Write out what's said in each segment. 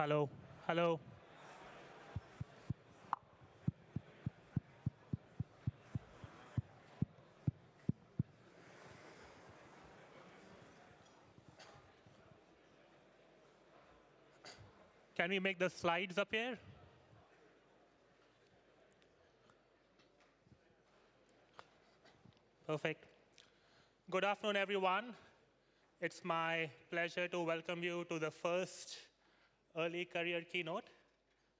Hello. Hello. Can we make the slides appear? Perfect. Good afternoon, everyone. It's my pleasure to welcome you to the first early career keynote.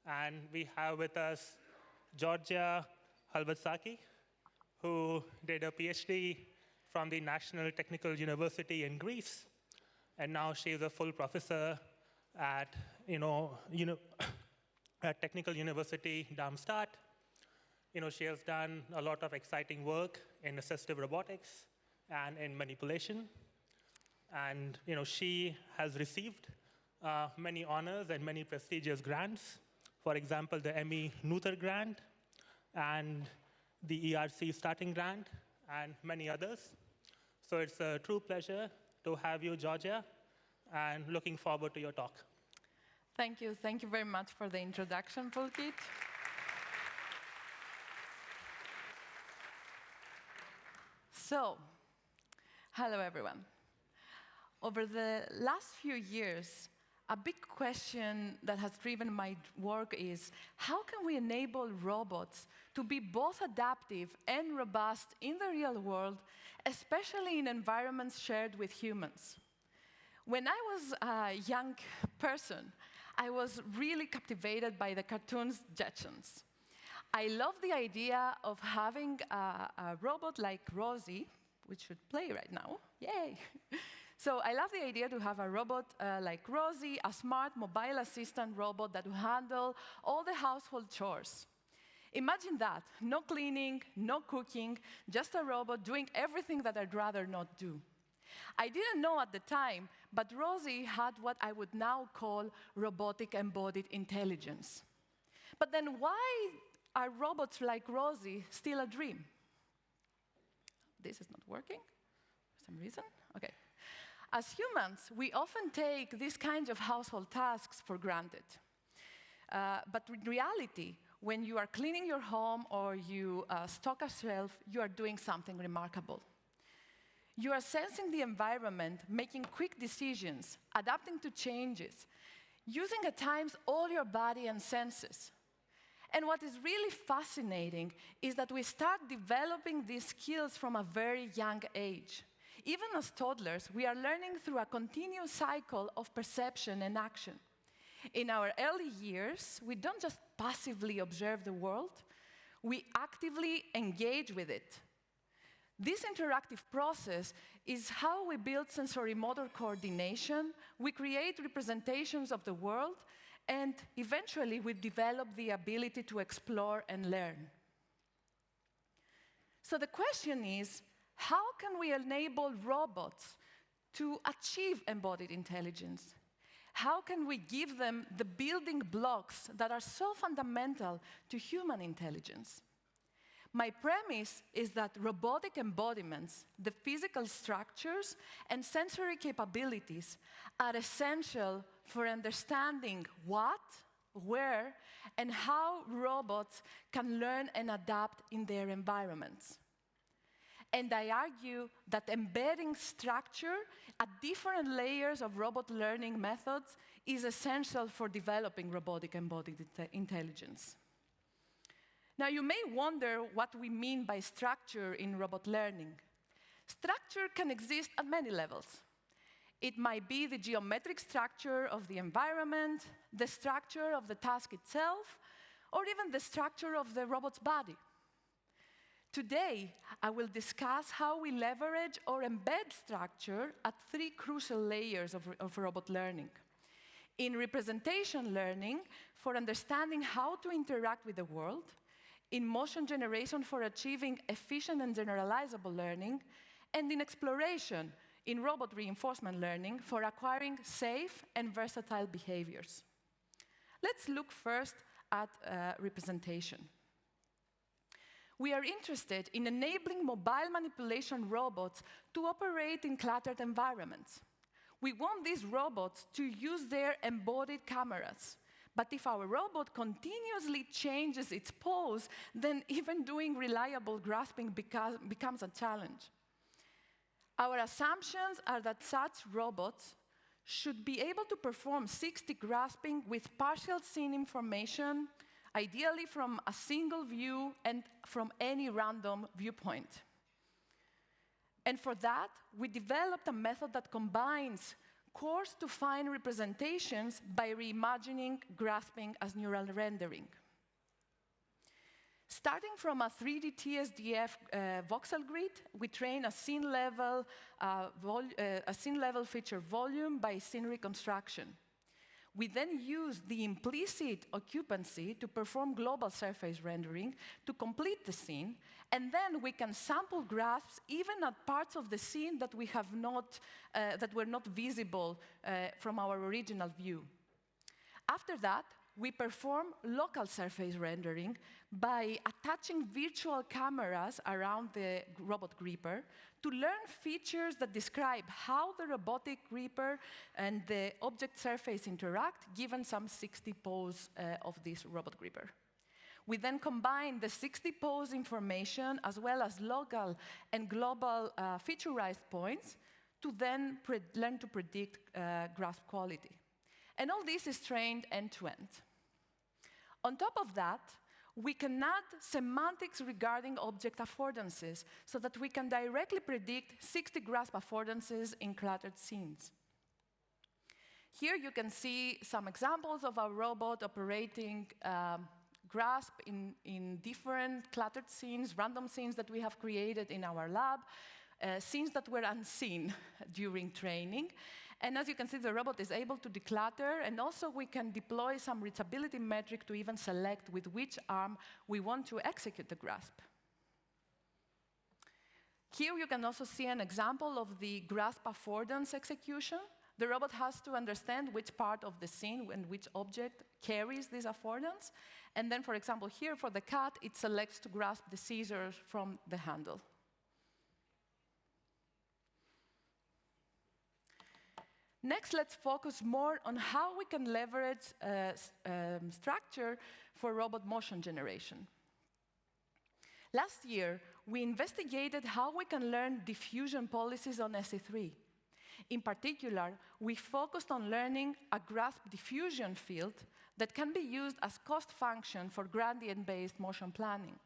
And we have with us Georgia Halvatsaki, who did a PhD from the National Technical University in Greece. And now she's a full professor at, at Technical University Darmstadt. She has done a lot of exciting work in assistive robotics and in manipulation. And she has received many honors and many prestigious grants. For example, the Emmy Noether Grant and the ERC Starting Grant and many others. So it's a true pleasure to have you, Georgia, and looking forward to your talk. Thank you. Thank you very much for the introduction, Pulkit. So, hello, everyone. Over the last few years, a big question that has driven my work is, how can we enable robots to be both adaptive and robust in the real world, especially in environments shared with humans? When I was a young person, I was really captivated by the cartoons Jetsons. I loved the idea of having a robot like Rosie, which should play right now. Yay! So I love the idea to have a robot like Rosie, a smart mobile assistant robot that will handle all the household chores. Imagine that, no cleaning, no cooking, just a robot doing everything that I'd rather not do. I didn't know at the time, but Rosie had what I would now call robotic embodied intelligence. But then why are robots like Rosie still a dream? This is not working for some reason. OK. As humans, we often take these kinds of household tasks for granted. But in reality, when you are cleaning your home or you stock a shelf, you are doing something remarkable. You are sensing the environment, making quick decisions, adapting to changes, using at times all your body and senses. And what is really fascinating is that we start developing these skills from a very young age. Even as toddlers, we are learning through a continuous cycle of perception and action. In our early years, we don't just passively observe the world, we actively engage with it. This interactive process is how we build sensory-motor coordination, we create representations of the world, and eventually we develop the ability to explore and learn. So the question is, how can we enable robots to achieve embodied intelligence? How can we give them the building blocks that are so fundamental to human intelligence? My premise is that robotic embodiments, the physical structures and sensory capabilities, are essential for understanding what, where, and how robots can learn and adapt in their environments. And I argue that embedding structure at different layers of robot learning methods is essential for developing robotic embodied intelligence. Now, you may wonder what we mean by structure in robot learning. Structure can exist at many levels. It might be the geometric structure of the environment, the structure of the task itself, or even the structure of the robot's body. Today, I will discuss how we leverage or embed structure at three crucial layers of robot learning. In representation learning, for understanding how to interact with the world, in motion generation for achieving efficient and generalizable learning, and in exploration, in robot reinforcement learning, for acquiring safe and versatile behaviors. Let's look first at representation. We are interested in enabling mobile manipulation robots to operate in cluttered environments. We want these robots to use their embodied cameras. But if our robot continuously changes its pose, then even doing reliable grasping becomes a challenge. Our assumptions are that such robots should be able to perform 60 grasping with partial scene information, ideally from a single view and from any random viewpoint. And for that, we developed a method that combines coarse-to-fine representations by reimagining grasping as neural rendering. Starting from a 3D TSDF voxel grid, we train a scene-level feature volume by scene reconstruction. We then use the implicit occupancy to perform global surface rendering to complete the scene, and then we can sample grasps even at parts of the scene that that were not visible from our original view. After that, we perform local surface rendering by attaching virtual cameras around the robot gripper to learn features that describe how the robotic gripper and the object surface interact, given some 60 pose of this robot gripper. We then combine the 60 pose information as well as local and global featurized points to then learn to predict grasp quality. And all this is trained end-to-end. On top of that, we can add semantics regarding object affordances so that we can directly predict 60 grasp affordances in cluttered scenes. Here you can see some examples of our robot operating grasp in different cluttered scenes, random scenes that we have created in our lab, scenes that were unseen during training. And as you can see, the robot is able to declutter, and also we can deploy some reachability metric to even select with which arm we want to execute the grasp. Here you can also see an example of the grasp affordance execution. The robot has to understand which part of the scene and which object carries this affordance. And then, for example, here for the cat, it selects to grasp the scissors from the handle. Next, let's focus more on how we can leverage structure for robot motion generation. Last year, we investigated how we can learn diffusion policies on SE3. In particular, we focused on learning a grasp diffusion field that can be used as cost function for gradient-based motion planning.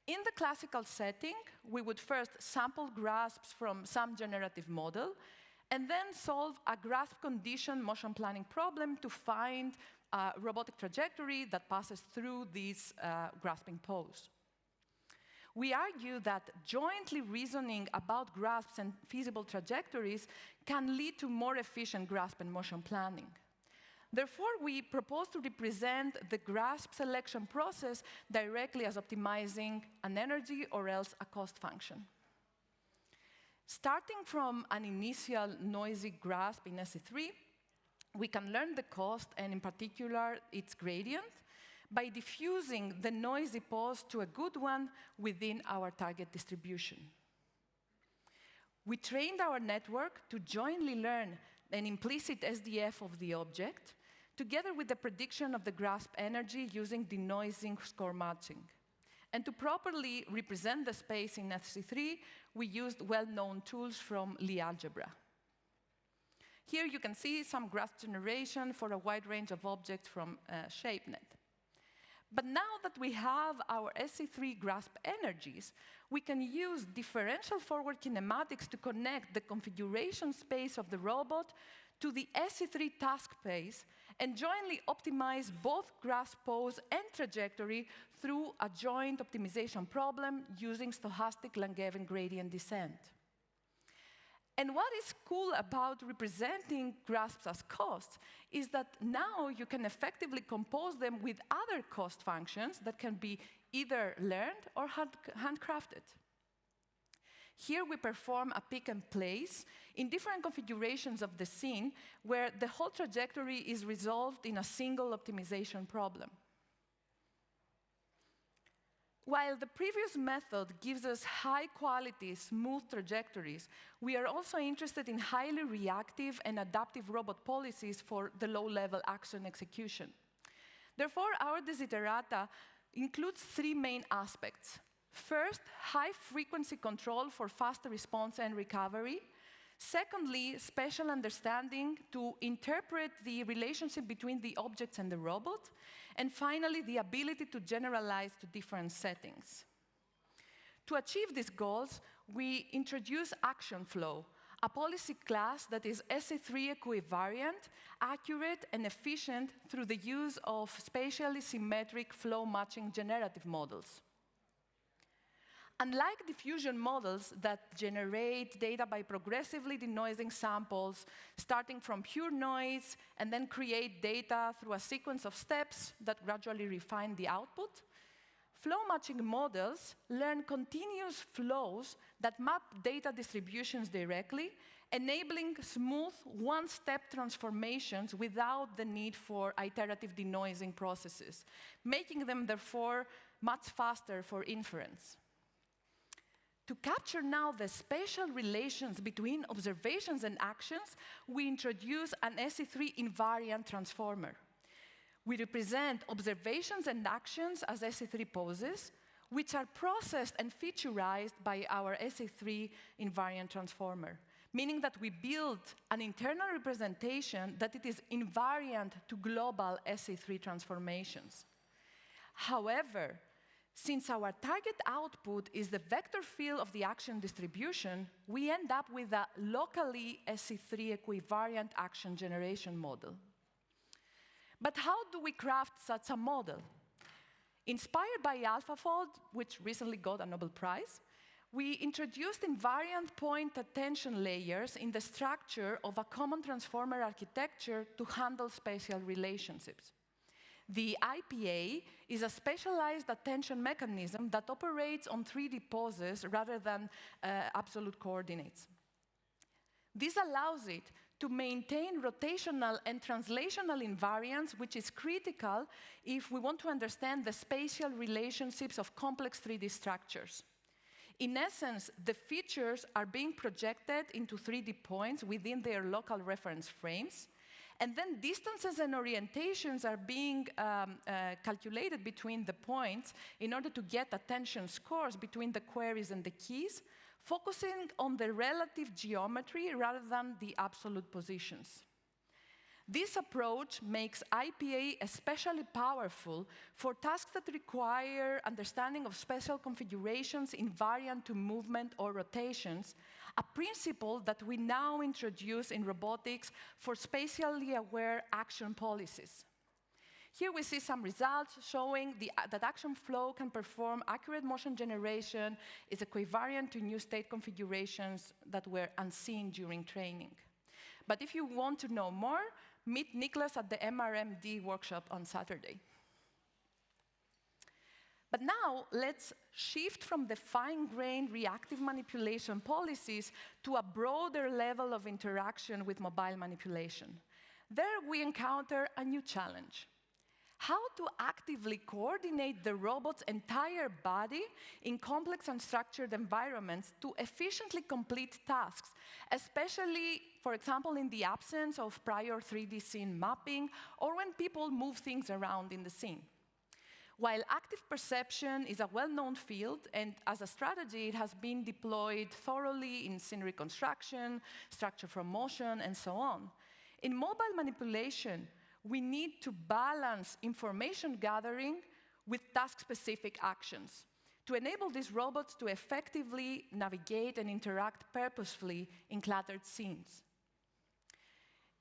In the classical setting, we would first sample grasps from some generative model, and then solve a grasp condition motion planning problem to find a robotic trajectory that passes through this grasping pose. We argue that jointly reasoning about grasps and feasible trajectories can lead to more efficient grasp and motion planning. Therefore, we propose to represent the grasp selection process directly as optimizing an energy or else a cost function. Starting from an initial noisy grasp in SE3, we can learn the cost, and in particular, its gradient, by diffusing the noisy pose to a good one within our target distribution. We trained our network to jointly learn an implicit SDF of the object, together with the prediction of the grasp energy using denoising score matching. And to properly represent the space in SE3, we used well-known tools from Lie algebra. Here you can see some grasp generation for a wide range of objects from ShapeNet. But now that we have our SE3 grasp energies, we can use differential forward kinematics to connect the configuration space of the robot to the SE3 task space and jointly optimize both grasp pose and trajectory through a joint optimization problem using stochastic Langevin gradient descent. And what is cool about representing grasps as costs is that now you can effectively compose them with other cost functions that can be either learned or handcrafted. Here we perform a pick and place in different configurations of the scene where the whole trajectory is resolved in a single optimization problem. While the previous method gives us high-quality, smooth trajectories, we are also interested in highly reactive and adaptive robot policies for the low-level action execution. Therefore, our desiderata includes three main aspects. First, high-frequency control for faster response and recovery. Secondly, spatial understanding to interpret the relationship between the objects and the robot. And finally, the ability to generalize to different settings. To achieve these goals, we introduce action flow, a policy class that is SE3 equivariant, accurate, and efficient through the use of spatially symmetric flow matching generative models. Unlike diffusion models that generate data by progressively denoising samples, starting from pure noise, and then create data through a sequence of steps that gradually refine the output, flow matching models learn continuous flows that map data distributions directly, enabling smooth one-step transformations without the need for iterative denoising processes, making them, therefore, much faster for inference. To capture now the spatial relations between observations and actions, we introduce an SE3 invariant transformer. We represent observations and actions as SE3 poses, which are processed and featurized by our SE3 invariant transformer, meaning that we build an internal representation that it is invariant to global SE3 transformations. However, since our target output is the vector field of the action distribution, we end up with a locally SE3 equivariant action generation model. But how do we craft such a model? Inspired by AlphaFold, which recently got a Nobel Prize, we introduced invariant point attention layers in the structure of a common transformer architecture to handle spatial relationships. The IPA is a specialized attention mechanism that operates on 3D poses rather than absolute coordinates. This allows it to maintain rotational and translational invariance, which is critical if we want to understand the spatial relationships of complex 3D structures. In essence, the features are being projected into 3D points within their local reference frames, and then distances and orientations are being calculated between the points in order to get attention scores between the queries and the keys, focusing on the relative geometry rather than the absolute positions. This approach makes IPA especially powerful for tasks that require understanding of spatial configurations invariant to movement or rotations, a principle that we now introduce in robotics for spatially aware action policies. Here we see some results showing that action flow can perform accurate motion generation, is equivariant to new state configurations that were unseen during training. But if you want to know more, meet Nicholas at the MRMD workshop on Saturday. But now, let's shift from the fine-grained reactive manipulation policies to a broader level of interaction with mobile manipulation. There we encounter a new challenge: how to actively coordinate the robot's entire body in complex and structured environments to efficiently complete tasks, especially, for example, in the absence of prior 3D scene mapping or when people move things around in the scene. While active perception is a well-known field, and as a strategy, it has been deployed thoroughly in scene reconstruction, structure from motion, and so on, in mobile manipulation, we need to balance information gathering with task-specific actions to enable these robots to effectively navigate and interact purposefully in cluttered scenes.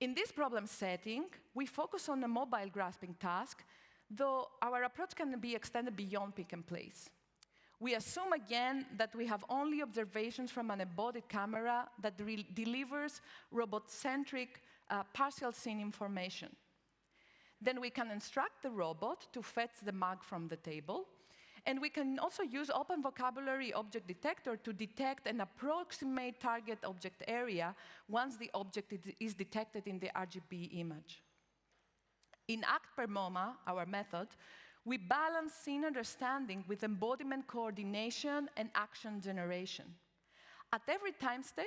In this problem setting, we focus on a mobile grasping task, though our approach can be extended beyond pick and place. We assume again that we have only observations from an embodied camera that delivers robot-centric partial scene information. Then we can instruct the robot to fetch the mug from the table, and we can also use open vocabulary object detector to detect and approximate target object area once the object is detected in the RGB image. In Act per MoMA, our method, We balance scene understanding with embodiment coordination and action generation. At every time step,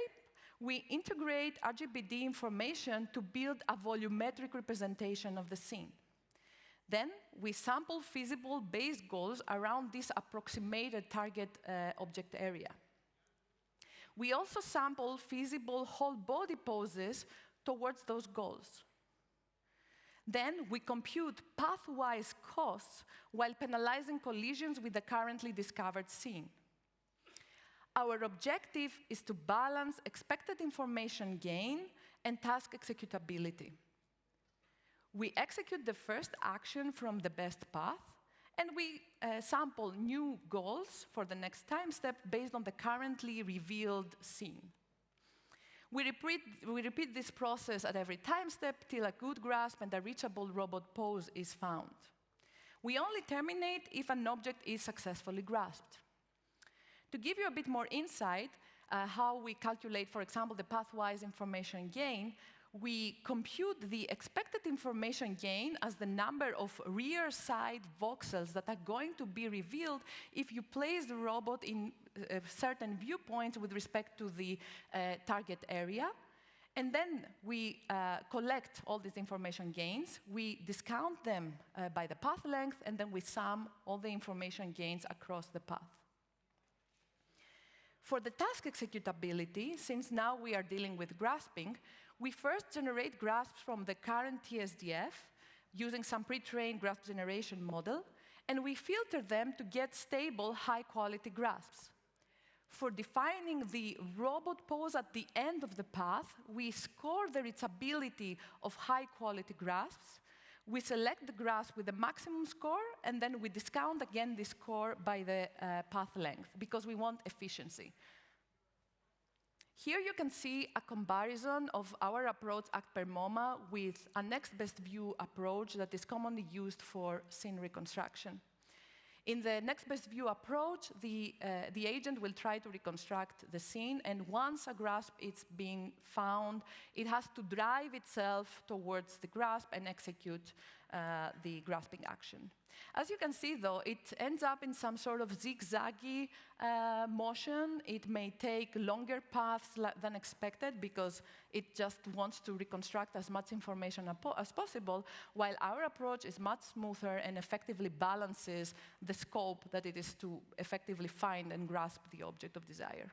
we integrate RGBD information to build a volumetric representation of the scene. Then we sample feasible base goals around this approximated target object area. We also sample feasible whole body poses towards those goals. Then we compute pathwise costs while penalizing collisions with the currently discovered scene. Our objective is to balance expected information gain and task executability. We execute the first action from the best path, and we sample new goals for the next time step based on the currently revealed scene. We repeat this process at every time step till a good grasp and a reachable robot pose is found. We only terminate if an object is successfully grasped. To give you a bit more insight how we calculate, for example, the pathwise information gain, we compute the expected information gain as the number of rear side voxels that are going to be revealed if you place the robot in certain viewpoints with respect to the target area. And then we collect all these information gains, we discount them by the path length, and then we sum all the information gains across the path. For the task executability, since now we are dealing with grasping, we first generate grasps from the current TSDF using some pre-trained grasp generation model, and we filter them to get stable, high-quality grasps. For defining the robot pose at the end of the path, we score the reachability of high-quality grasps. We select the grasp with the maximum score, and then we discount again this score by the path length, because we want efficiency. Here you can see a comparison of our approach act per MoMA with a next best view approach that is commonly used for scene reconstruction. In the next best view approach, the agent will try to reconstruct the scene, and once a grasp is being found, it has to drive itself towards the grasp and execute the grasping action. As you can see, though, it ends up in some sort of zigzaggy motion. It may take longer paths than expected because it just wants to reconstruct as much information as possible, while our approach is much smoother and effectively balances the scope that it is to effectively find and grasp the object of desire.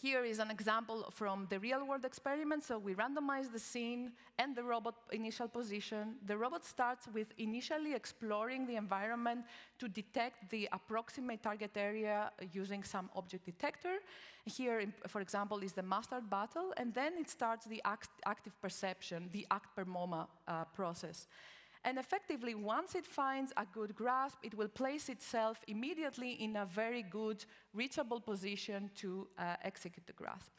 Here is an example from the real-world experiment. So we randomize the scene and the robot initial position. The robot starts with initially exploring the environment to detect the approximate target area using some object detector. Here, for example, is the mustard bottle, and then it starts the active perception, the act per MoMA process. And effectively, once it finds a good grasp, it will place itself immediately in a very good, reachable position to execute the grasp.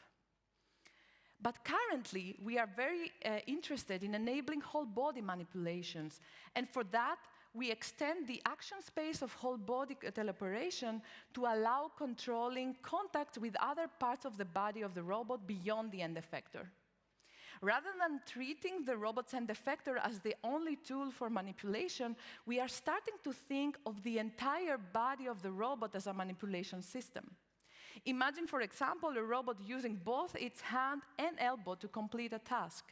But currently, we are very interested in enabling whole body manipulations. And for that, we extend the action space of whole body teleoperation to allow controlling contact with other parts of the body of the robot beyond the end effector. Rather than treating the robot's end effector as the only tool for manipulation, we are starting to think of the entire body of the robot as a manipulation system. Imagine, for example, a robot using both its hand and elbow to complete a task.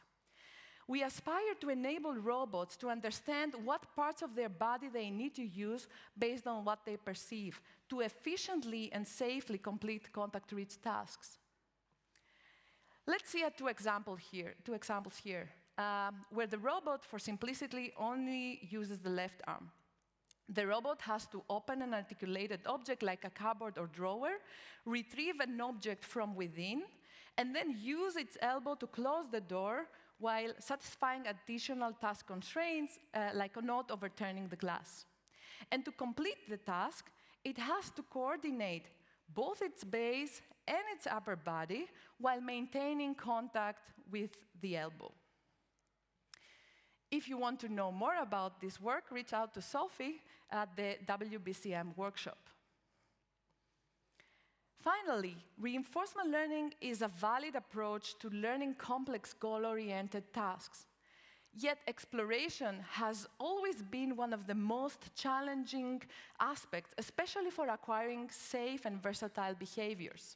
We aspire to enable robots to understand what parts of their body they need to use based on what they perceive to efficiently and safely complete contact-rich tasks. Let's see two examples here, where the robot, for simplicity, only uses the left arm. The robot has to open an articulated object like a cupboard or drawer, retrieve an object from within, and then use its elbow to close the door while satisfying additional task constraints, like not overturning the glass. And to complete the task, it has to coordinate both its base and its upper body while maintaining contact with the elbow. If you want to know more about this work, reach out to Sophie at the WBCM workshop. Finally, reinforcement learning is a valid approach to learning complex goal-oriented tasks. Yet exploration has always been one of the most challenging aspects, especially for acquiring safe and versatile behaviors.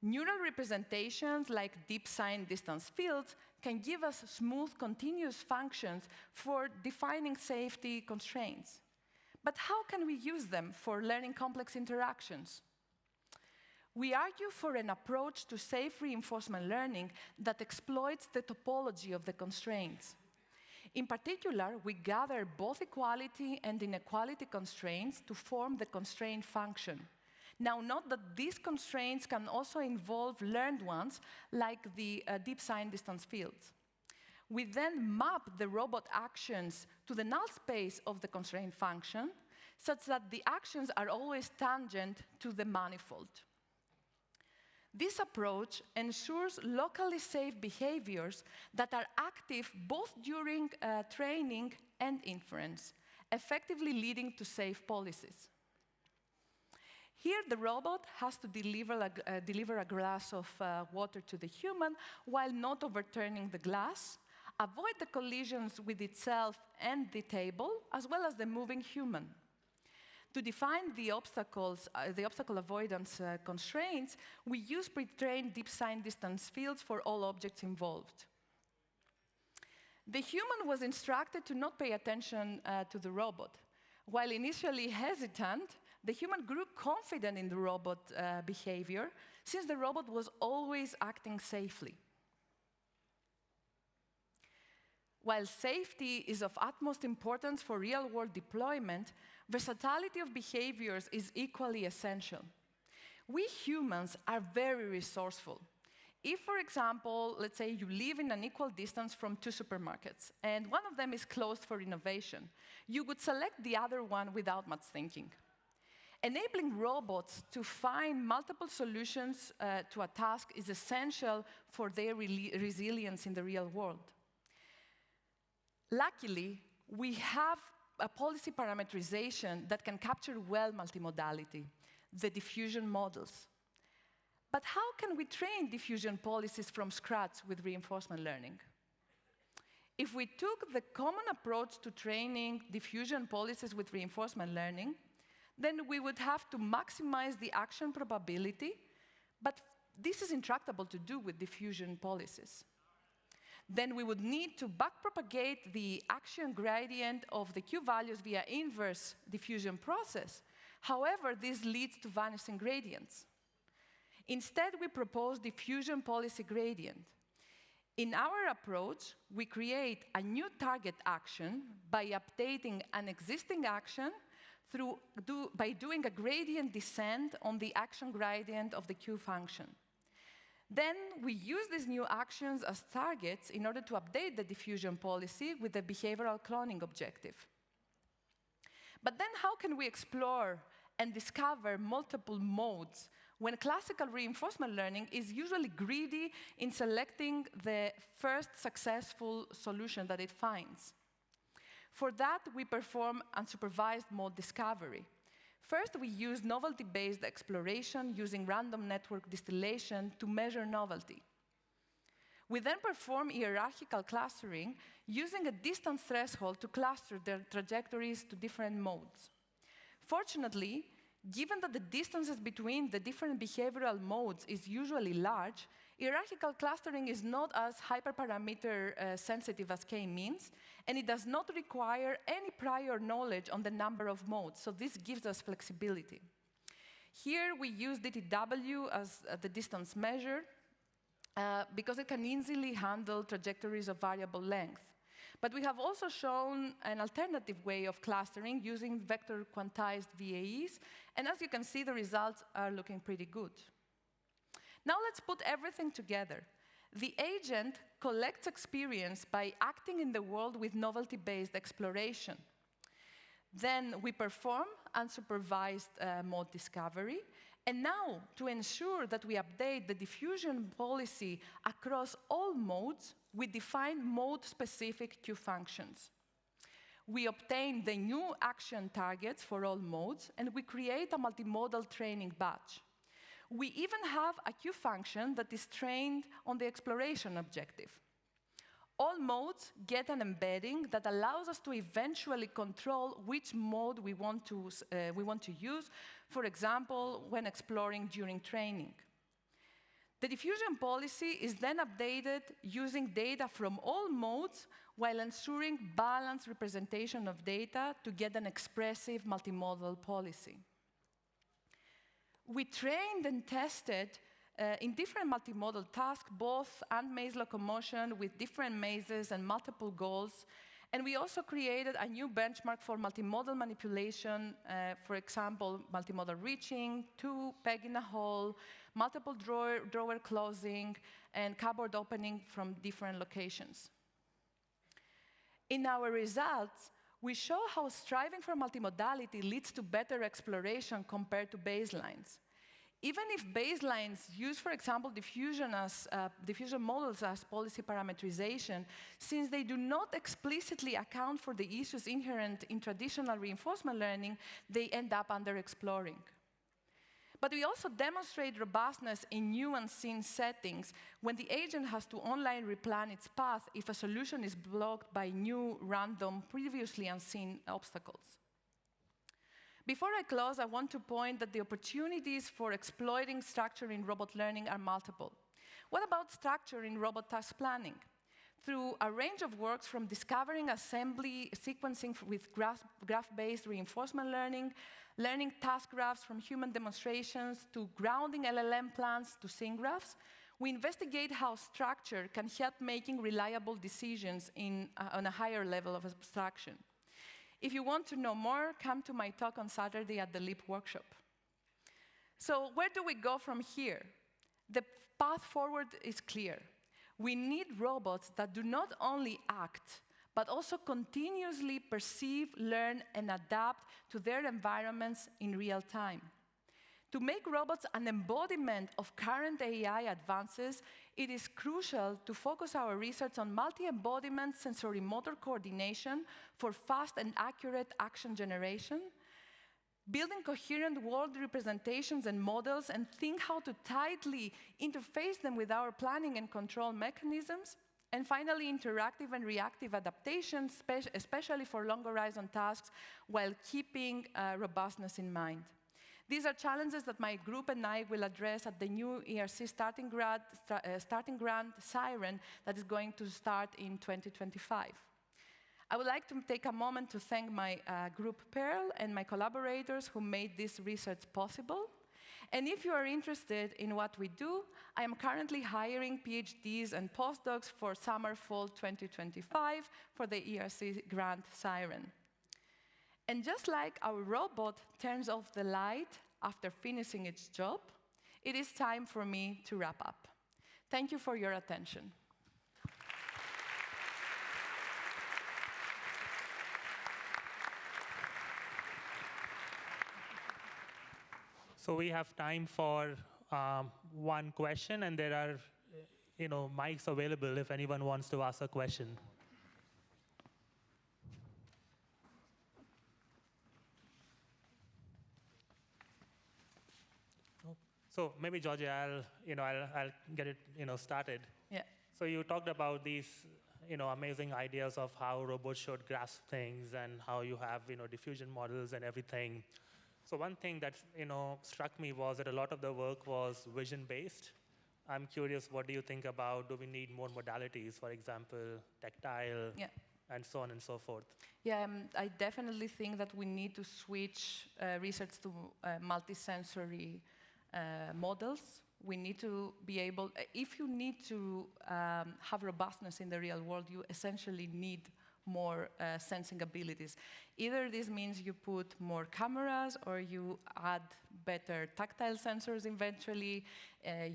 Neural representations like deep sign distance fields can give us smooth, continuous functions for defining safety constraints. But how can we use them for learning complex interactions? We argue for an approach to safe reinforcement learning that exploits the topology of the constraints. In particular, we gather both equality and inequality constraints to form the constraint function. Now, note that these constraints can also involve learned ones, like the deep sign distance fields. We then map the robot actions to the null space of the constraint function, such that the actions are always tangent to the manifold. This approach ensures locally safe behaviors that are active both during training and inference, effectively leading to safe policies. Here, the robot has to deliver a glass of water to the human while not overturning the glass, avoid the collisions with itself and the table, as well as the moving human. To define the obstacle avoidance constraints, we use pre-trained deep sign distance fields for all objects involved. The human was instructed to not pay attention to the robot. While initially hesitant, the human grew confident in the robot behavior, since the robot was always acting safely. While safety is of utmost importance for real-world deployment, versatility of behaviors is equally essential. We humans are very resourceful. If, for example, let's say you live in an equal distance from two supermarkets, and one of them is closed for innovation, you would select the other one without much thinking. Enabling robots to find multiple solutions to a task is essential for their resilience in the real world. Luckily, we have a policy parameterization that can capture well multimodality, the diffusion models. But how can we train diffusion policies from scratch with reinforcement learning? If we took the common approach to training diffusion policies with reinforcement learning, then we would have to maximize the action probability, but this is intractable to do with diffusion policies. Then we would need to backpropagate the action gradient of the Q values via inverse diffusion process. However, this leads to vanishing gradients. Instead, we propose diffusion policy gradient. In our approach, we create a new target action by updating an existing action by doing a gradient descent on the action gradient of the Q function. Then we use these new actions as targets in order to update the diffusion policy with the behavioral cloning objective. But then how can we explore and discover multiple modes when classical reinforcement learning is usually greedy in selecting the first successful solution that it finds? For that, we perform unsupervised mode discovery. First, we use novelty-based exploration using random network distillation to measure novelty. We then perform hierarchical clustering using a distance threshold to cluster their trajectories to different modes. Fortunately, given that the distances between the different behavioral modes is usually large, hierarchical clustering is not as hyperparameter sensitive as k-means, and it does not require any prior knowledge on the number of modes, so this gives us flexibility. Here we use DTW as the distance measure because it can easily handle trajectories of variable length. But we have also shown an alternative way of clustering using vector quantized VAEs, and as you can see, the results are looking pretty good. Now let's put everything together. The agent collects experience by acting in the world with novelty-based exploration. Then we perform unsupervised mode discovery. And now, to ensure that we update the diffusion policy across all modes, we define mode-specific Q functions. We obtain the new action targets for all modes, and we create a multimodal training batch. We even have a Q function that is trained on the exploration objective. All modes get an embedding that allows us to eventually control which mode we want to use, for example, when exploring during training. The diffusion policy is then updated using data from all modes while ensuring balanced representation of data to get an expressive multimodal policy. We trained and tested in different multimodal tasks, both and-maze locomotion with different mazes and multiple goals. And we also created a new benchmark for multimodal manipulation, for example, multimodal reaching, two-peg in a hole, multiple drawer closing, and cupboard opening from different locations. In our results, we show how striving for multimodality leads to better exploration compared to baselines. Even if baselines use, for example, diffusion models as policy parameterization, since they do not explicitly account for the issues inherent in traditional reinforcement learning, they end up under-exploring. But we also demonstrate robustness in new unseen settings when the agent has to online replan its path if a solution is blocked by new, random, previously unseen obstacles. Before I close, I want to point that the opportunities for exploiting structure in robot learning are multiple. What about structure in robot task planning? Through a range of works from discovering assembly sequencing with graph-based reinforcement learning, learning task graphs from human demonstrations, to grounding LLM plans to scene graphs, we investigate how structure can help making reliable decisions on a higher level of abstraction. If you want to know more, come to my talk on Saturday at the LEAP workshop. So where do we go from here? The path forward is clear. We need robots that do not only act, but also continuously perceive, learn, and adapt to their environments in real time. To make robots an embodiment of current AI advances, it is crucial to focus our research on multi-embodiment sensory-motor coordination for fast and accurate action generation, building coherent world representations and models, and think how to tightly interface them with our planning and control mechanisms, and finally, interactive and reactive adaptation, especially for long horizon tasks, while keeping robustness in mind. These are challenges that my group and I will address at the new ERC starting grant Siren that is going to start in 2025. I would like to take a moment to thank my group CoRL and my collaborators who made this research possible. And if you are interested in what we do, I am currently hiring PhDs and postdocs for summer-fall 2025 for the ERC grant Siren. And just like our robot turns off the light after finishing its job, it is time for me to wrap up. Thank you for your attention. So we have time for one question, and there are mics available if anyone wants to ask a question. So maybe, Georgia, I'll get it started. Yeah. So you talked about these amazing ideas of how robots should grasp things and how you have diffusion models and everything. So one thing that struck me was that a lot of the work was vision-based. I'm curious, what do you think about, do we need more modalities, for example, tactile, and so on and so forth? Yeah, I definitely think that we need to switch research to multisensory models. We need to be able, if you need to have robustness in the real world, you essentially need more sensing abilities. Either this means you put more cameras, or you add better tactile sensors eventually,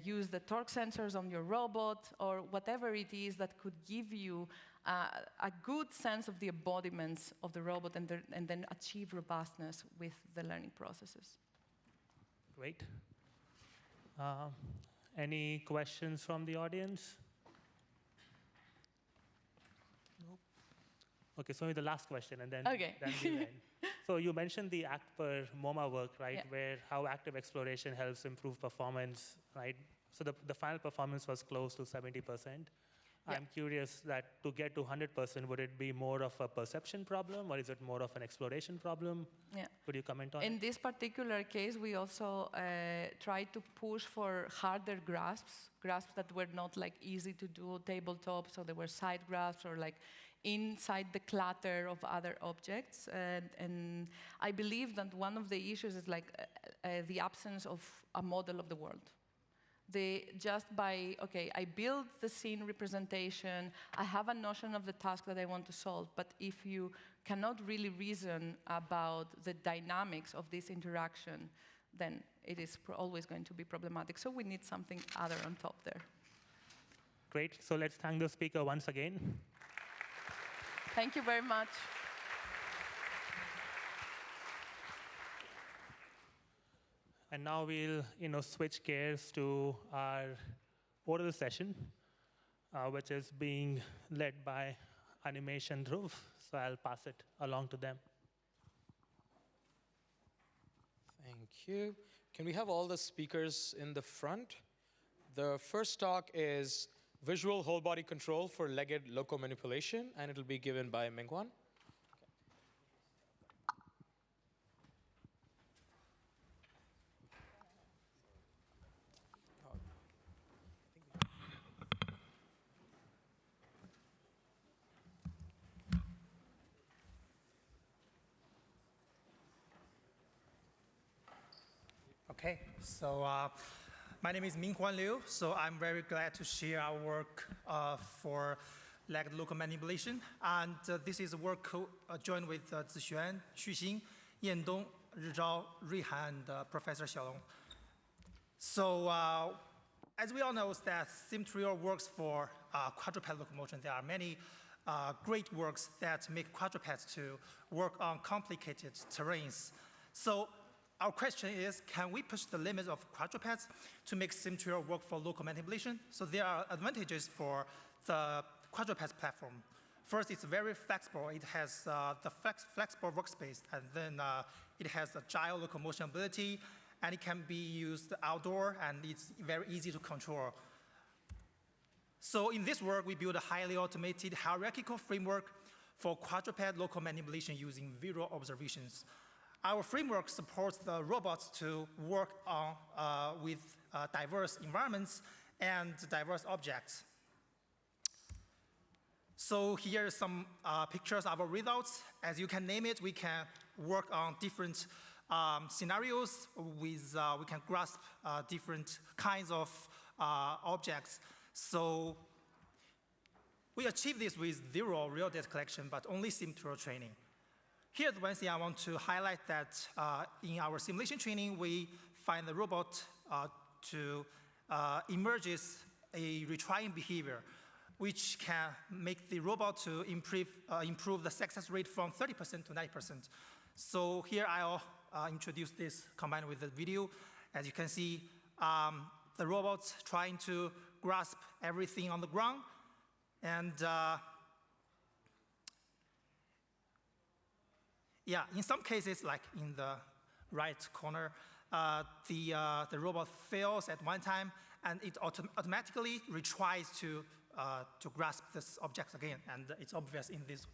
use the torque sensors on your robot, or whatever it is that could give you a good sense of the embodiments of the robot, and then achieve robustness with the learning processes. Great. Any questions from the audience? Nope. Okay, so maybe the last question, and then, okay. then we'll end. So you mentioned the ACT per MoMA work, right, Yeah. where how active exploration helps improve performance, right? So the final performance was close to 70%. Yeah. I'm curious that to get to 100%, would it be more of a perception problem, or is it more of an exploration problem? Yeah. Could you comment on In it? this particular case, we also tried to push for harder grasps that were not like easy to do tabletop, so there were side grasps or like inside the clutter of other objects. And I believe that one of the issues is like the absence of a model of the world. Just by, okay, I build the scene representation, I have a notion of the task that I want to solve, but if you cannot really reason about the dynamics of this interaction, then it is always going to be problematic. So we need something other on top there. Great. So let's thank the speaker once again. Thank you very much. And now we'll switch gears to our oral session, which is being led by Animation Dhruv. So I'll pass it along to them. Thank you. Can we have all the speakers in the front? The first talk is Visual Whole Body Control for Legged Loco Manipulation, and it'll be given by Mingwan. Okay, so my name is Minghuan Liu. So I'm very glad to share our work for legged local manipulation. And this is a work joined with Zixuan, Xuxing, Yendong, Rizhao, Ruihan, and Professor Xiaolong. So as we all know, that symmetrical works for quadruped locomotion. There are many great works that make quadrupeds to work on complicated terrains. So our question is, can we push the limits of quadrupeds to make symmetrical work for local manipulation? So there are advantages for the quadruped platform. First, it's very flexible. It has the flexible workspace, and then it has agile locomotion ability, and it can be used outdoor, and it's very easy to control. So in this work, we build a highly automated hierarchical framework for quadruped local manipulation using visual observations. Our framework supports the robots to work on, with diverse environments and diverse objects. So here are some pictures of our results. As you can name it, we can work on different scenarios. We can grasp different kinds of objects. So we achieve this with zero real data collection, but only symmetrical training. Here's one thing I want to highlight, that in our simulation training, we find the robot to emerges a retrying behavior, which can make the robot to improve the success rate from 30% to 90%. So here I'll introduce this combined with the video. As you can see, the robot's trying to grasp everything on the ground, and yeah, in some cases, like in the right corner, the robot fails at one time, and it automatically retries to grasp this object again, and it's obvious in this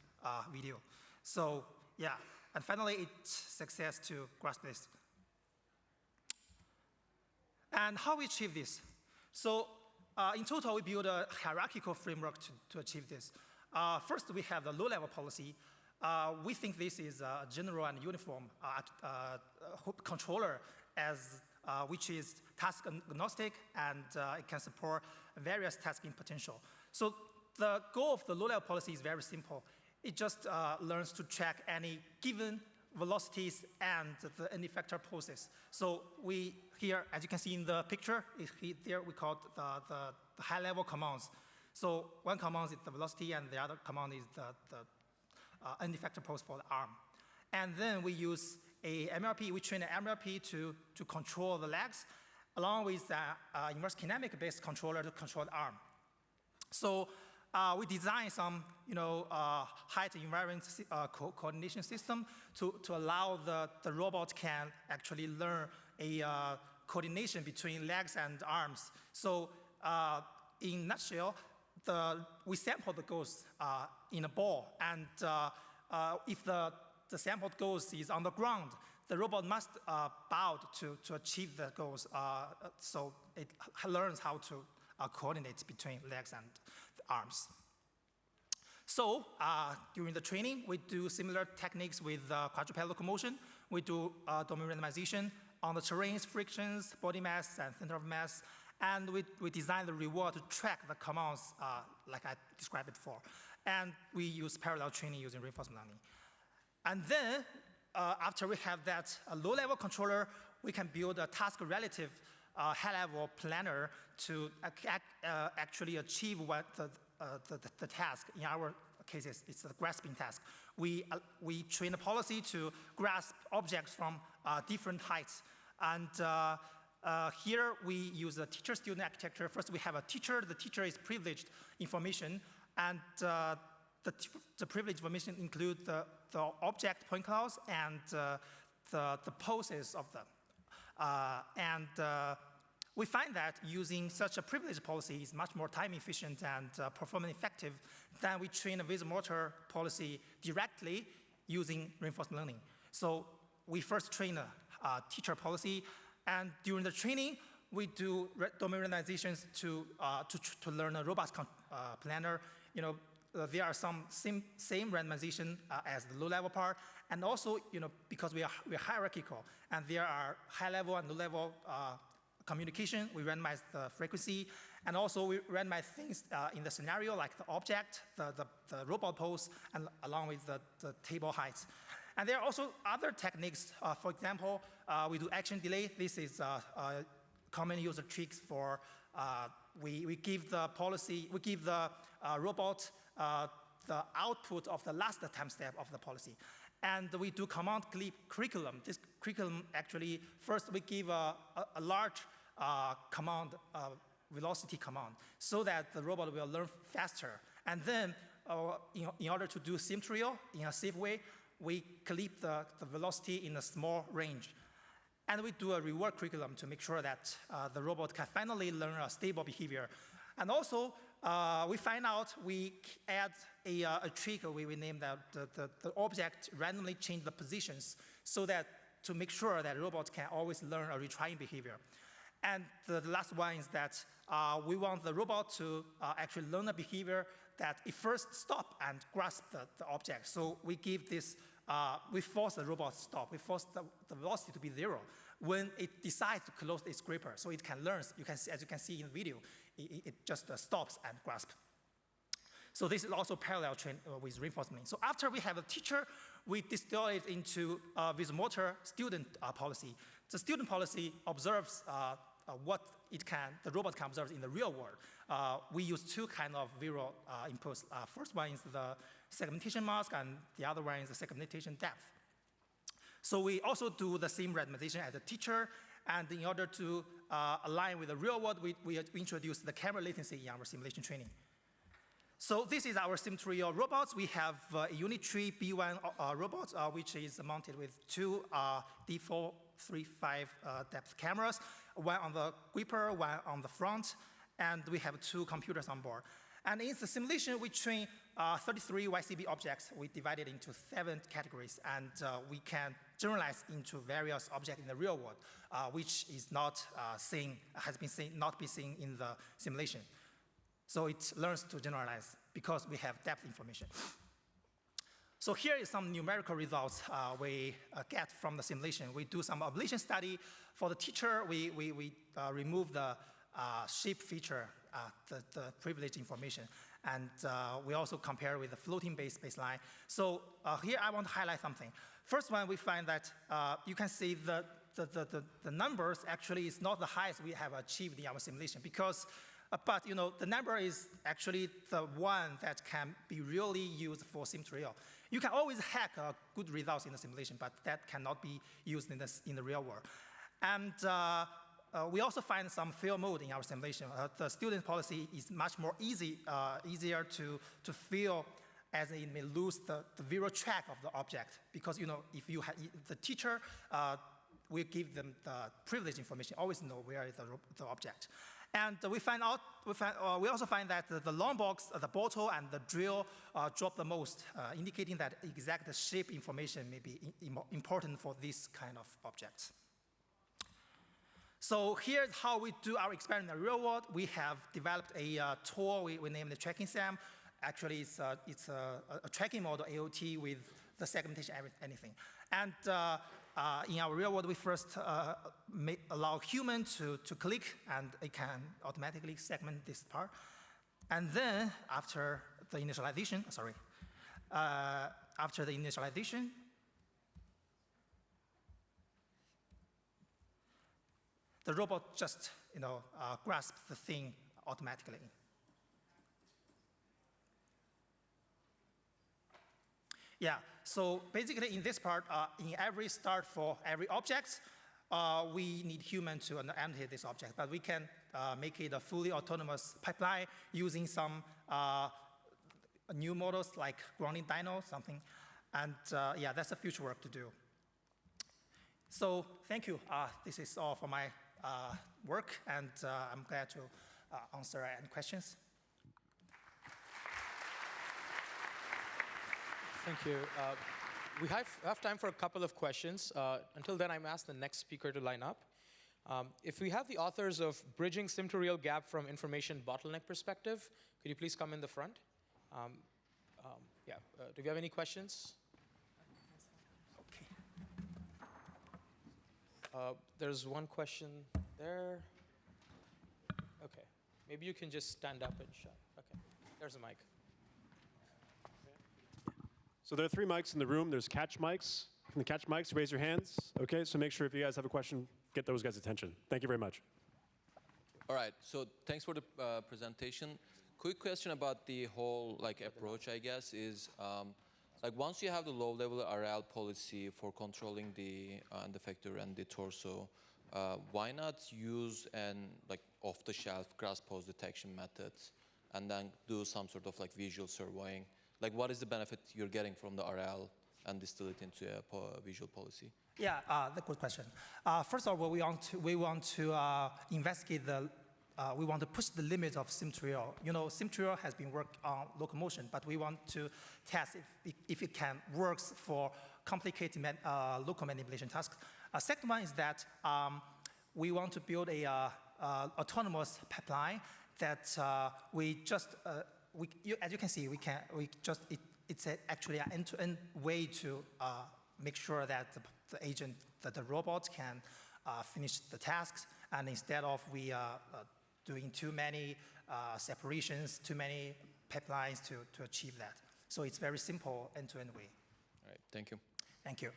video. So yeah, and finally, it's success to grasp this. And how we achieve this? So in total, we build a hierarchical framework to achieve this. First, we have the low-level policy. We think this is a general and uniform controller, which is task agnostic, and it can support various tasking potential. So the goal of the low-level policy is very simple. It just learns to track any given velocities and the end effector poses. So we here, as you can see in the picture, there we call the high-level commands. So one command is the velocity, and the other command is the end effector pose for the arm. And then we use a MLP, we train an MLP to control the legs, along with the inverse kinematic-based controller to control the arm. So we design some height environment coordination system to allow the robot can actually learn a coordination between legs and arms. So in a nutshell, we sample the ghost in a ball, and if the sampled ghost is on the ground, the robot must bow to achieve the goals, so it learns how to coordinate between legs and the arms. So during the training, we do similar techniques with quadruped locomotion. We do domain randomization on the terrains, frictions, body mass, and center of mass. And we design the reward to track the commands like I described before. And we use parallel training using reinforcement learning. And then, after we have that low-level controller, we can build a task-relative high-level planner to actually achieve what the task. In our cases, it's a grasping task. We train a policy to grasp objects from different heights. And here we use a teacher-student architecture. First, we have a teacher. The teacher is privileged information, and the privileged information include the object point clouds and the poses of them. We find that using such a privileged policy is much more time efficient and performance effective than we train a visual motor policy directly using reinforcement learning. So we first train a teacher policy, and during the training, we do domain randomizations to learn a robust planner. There are some same randomization as the low-level part, and also, because we are hierarchical, and there are high-level and low-level communication, we randomize the frequency, and also we randomize things in the scenario, like the object, the robot pose, and along with the table heights. And there are also other techniques. For example, we do action delay. This is common user tricks for we give the robot the output of the last time step of the policy. And we do command curriculum. This curriculum actually, first we give a large command, velocity command, so that the robot will learn faster. And then, in order to do sim trial in a safe way, we clip the velocity in a small range. And we do a reward curriculum to make sure that the robot can finally learn a stable behavior. And also, we find out we add a trick. We name that the object randomly change the positions so that to make sure that robots can always learn a retrying behavior. And the last one is that we want the robot to actually learn a behavior that it first stop and grasp the object. So we give this, we force the robot to stop. We force the velocity to be 0 when it decides to close its gripper. So it can learn, as you can see in the video, it just stops and grasps. So this is also parallel train with reinforcement. So after we have a teacher, we distill it into visual motor student policy. The student policy observes what the robot can observe in the real world. We use two kinds of visual inputs. First one is the segmentation mask, and the other one is the segmentation depth. So we also do the same randomization as a teacher, and in order to align with the real world, we introduce the camera latency in our simulation training. So this is our sim3 robots. We have a Unitree B1 robot, which is mounted with two D435 depth cameras, one on the gripper, one on the front, and we have two computers on board. And in the simulation, we train 33 YCB objects. We divide it into 7 categories, and we can generalize into various objects in the real world, which is not not be seen in the simulation. So it learns to generalize because we have depth information. So here is some numerical results we get from the simulation. We do some ablation study. For the teacher, we remove the shape feature, the privileged information. And we also compare with the floating baseline. So here I want to highlight something. First one, we find that you can see the numbers actually is not the highest we have achieved in our simulation because but the number is actually the one that can be really used for sim trial. You can always hack good results in the simulation, but that cannot be used in the real world. And we also find some fail mode in our simulation. The student policy is much more easier to fail, as it may lose the visual track of the object. Because if you have the teacher, we give them the privileged information, always know where is the object. And we also find that the long box, the bottle, and the drill drop the most, indicating that exact shape information may be important for this kind of objects. So here's how we do our experiment in the real world. We have developed a tool we named the tracking SAM. Actually, it's a tracking model, AOT, with the segmentation, anything. And in our real world, we first allow human to click, and it can automatically segment this part. And then after the initialization, the robot just grasps the thing automatically. Yeah, so basically in this part, in every start for every object, we need human to annotate this object, but we can make it a fully autonomous pipeline using some new models like grounding dyno, something. And yeah, that's the future work to do. So thank you. This is all for my work, and I'm glad to answer any questions. Thank you. We have time for a couple of questions. Until then, I'm asked the next speaker to line up. If we have the authors of Bridging Sim-to-Real Gap from Information Bottleneck Perspective, could you please come in the front? Do you have any questions? Okay. There's one question there. Okay. Maybe you can just stand up and shout. Okay. There's a mic. So there are 3 mics in the room. There's catch mics. From the catch mics, raise your hands. Okay, so make sure if you guys have a question, get those guys' attention. Thank you very much. All right, so thanks for the presentation. Quick question about the whole approach, I guess, is once you have the low-level RL policy for controlling the defector and the torso, why not use an off-the-shelf grass pose detection methods and then do some sort of visual surveying? What is the benefit you're getting from the RL and distill it into a visual policy? Yeah, that's a good question. First of all, we want to investigate we want to push the limits of Sim-to-Real. Sim-to-Real has been worked on locomotion, but we want to test if it can work for complicated local manipulation tasks. Second one is that we want to build a autonomous pipeline that we just as you can see, it's actually an end-to-end way to make sure that the robot can finish the tasks, and instead of doing too many separations, too many pipelines to achieve that. So it's very simple end-to-end way. All right, thank you. Thank you.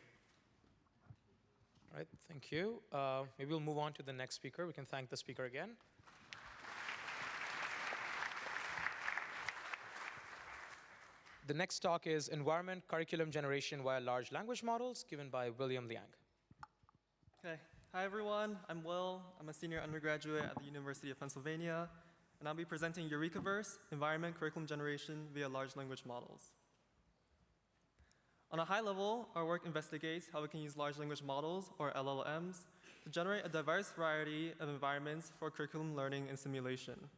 All right, thank you. Maybe we'll move on to the next speaker. We can thank the speaker again. The next talk is Environment Curriculum Generation via Large Language Models, given by William Liang. Okay. Hi, everyone. I'm Will. I'm a senior undergraduate at the University of Pennsylvania, and I'll be presenting Eurekaverse, Environment Curriculum Generation via Large Language Models. On a high level, our work investigates how we can use large language models, or LLMs, to generate a diverse variety of environments for curriculum learning and simulation.